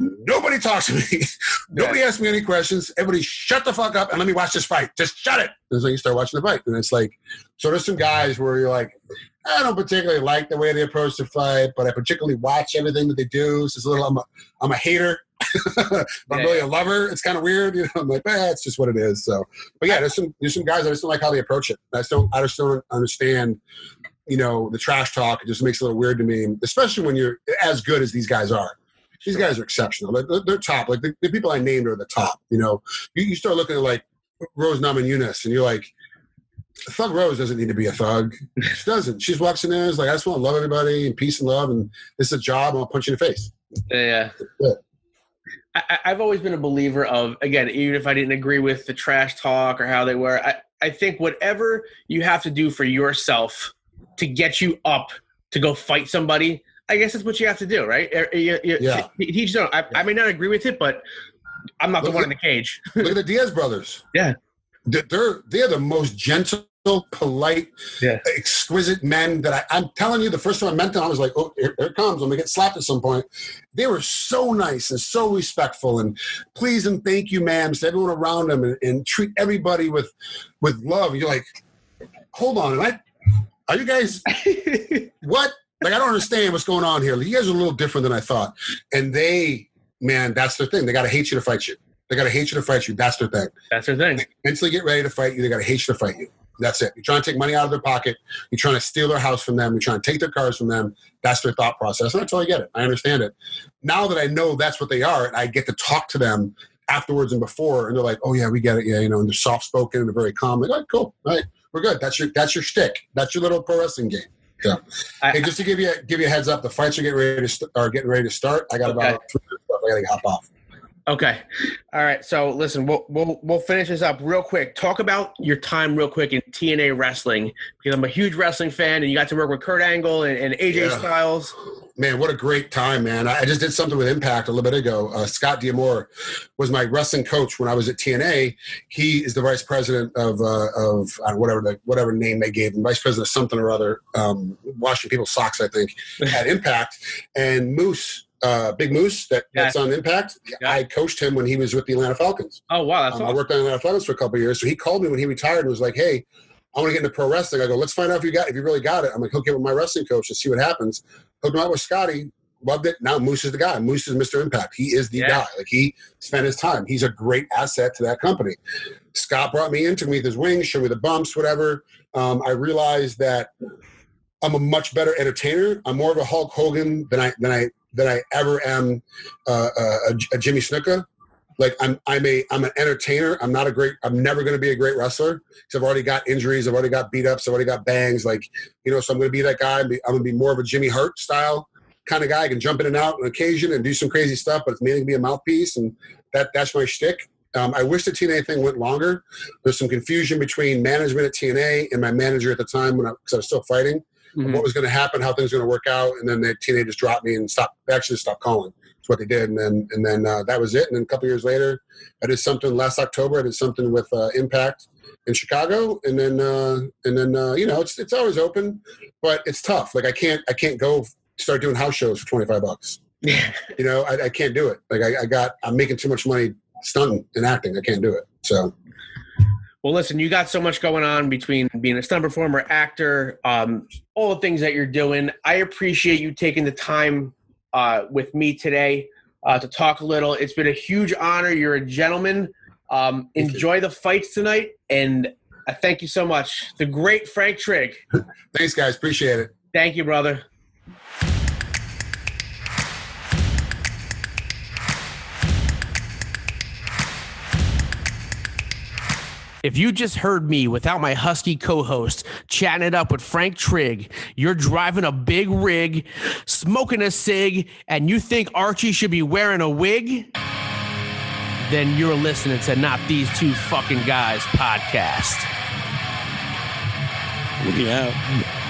Nobody talks to me. Nobody asks me any questions. Everybody shut the fuck up and let me watch this fight. Just shut it. And so you start watching the fight. And it's like, so there's some guys where you're like, I don't particularly like the way they approach the fight, but I particularly watch everything that they do. So it's a little, I'm a hater. But I'm really a lover. It's kind of weird. I'm like, it's just what it is. So, but yeah, there's some guys I just don't like how they approach it. I just don't understand, the trash talk. It just makes it a little weird to me, especially when you're as good as these guys are. These guys are exceptional. Like, they're top. Like, the people I named are the top. You start looking at like Rose Namajunas and you're like, Thug Rose doesn't need to be a thug. She doesn't. She walks in there and is like, I just want to love everybody and peace and love, and this is a job, and I'll punch you in the face. Yeah. I've always been a believer of, again, even if I didn't agree with the trash talk or how they were, I think whatever you have to do for yourself to get you up to go fight somebody, I guess that's what you have to do, right? Yeah. I may not agree with it, but I'm not the one in the cage. Look at the Diaz brothers. Yeah. They're the most gentle, polite, exquisite men that I'm telling you, the first time I met them, I was like, oh, here it comes. I'm going to get slapped at some point. They were so nice and so respectful and please and thank you, ma'am, to everyone around them and treat everybody with love. You're like, hold on. Are you guys, what? Like, I don't understand what's going on here. You guys are a little different than I thought. And that's their thing. They got to hate you to fight you. They got to hate you to fight you. That's their thing. That's their thing. They mentally get ready to fight you. They got to hate you to fight you. That's it. You're trying to take money out of their pocket. You're trying to steal their house from them. You're trying to take their cars from them. That's their thought process. And I totally get it. I understand it. Now that I know that's what they are, I get to talk to them afterwards and before, and they're like, oh, yeah, we get it. Yeah, and they're soft-spoken and they're very calm. Like, all right, cool. All right, we're good. That's your shtick. That's your little pro wrestling game. Yeah. Hey, just to give you a heads up, the fights are getting ready to start. I got about 3 minutes left. I got to hop off. Okay. All right. So listen, we'll finish this up real quick. Talk about your time real quick in TNA wrestling, because I'm a huge wrestling fan, and you got to work with Kurt Angle and AJ Styles. Man, what a great time, man. I just did something with Impact a little bit ago. Scott D'Amore was my wrestling coach when I was at TNA. He is the vice president of whatever name they gave him, vice president of something or other, washing people's socks, I think, at Impact. And Moose, Big Moose, that's on Impact. Yeah. I coached him when he was with the Atlanta Falcons. Oh, wow. That's awesome. I worked on the Atlanta Falcons for a couple of years. So he called me when he retired and was like, hey, I want to get into pro wrestling. I go, let's find out if you really got it. I'm like, hook it with my wrestling coach and see what happens. Hooked him up with Scotty. Loved it. Now Moose is the guy. Moose is Mr. Impact. He is the guy. Like, he spent his time. He's a great asset to that company. Scott brought me in, took me with his wings, showed me the bumps, whatever. I realized that I'm a much better entertainer. I'm more of a Hulk Hogan than I ever am a Jimmy Snuka. Like, I'm an entertainer. I'm never going to be a great wrestler because I've already got injuries. I've already got beat ups. I've already got bangs. Like, so I'm going to be that guy. I'm going to be more of a Jimmy Hart style kind of guy. I can jump in and out on occasion and do some crazy stuff, but it's mainly going to be a mouthpiece, and that's my shtick. I wish the TNA thing went longer. There's some confusion between management at TNA and my manager at the time because I was still fighting. Mm-hmm. What was going to happen, how things were going to work out, and then the TNA just dropped me and stopped calling. That's what they did, and then that was it. And then a couple years later, I did something last October. I did something with Impact in Chicago, and then it's always open, but it's tough. Like, I can't go start doing house shows for $25. I can't do it. Like, I'm making too much money stunting and acting. I can't do it. So. Well, listen, you got so much going on between being a stunt performer, actor, all the things that you're doing. I appreciate you taking the time with me today to talk a little. It's been a huge honor. You're a gentleman. Enjoy the fights tonight, and I thank you so much. The great Frank Trigg. Thanks, guys. Appreciate it. Thank you, brother. If you just heard me without my husky co-host chatting it up with Frank Trigg, you're driving a big rig, smoking a cig, and you think Archie should be wearing a wig? Then you're listening to Not These Two Fucking Guys podcast. Yeah.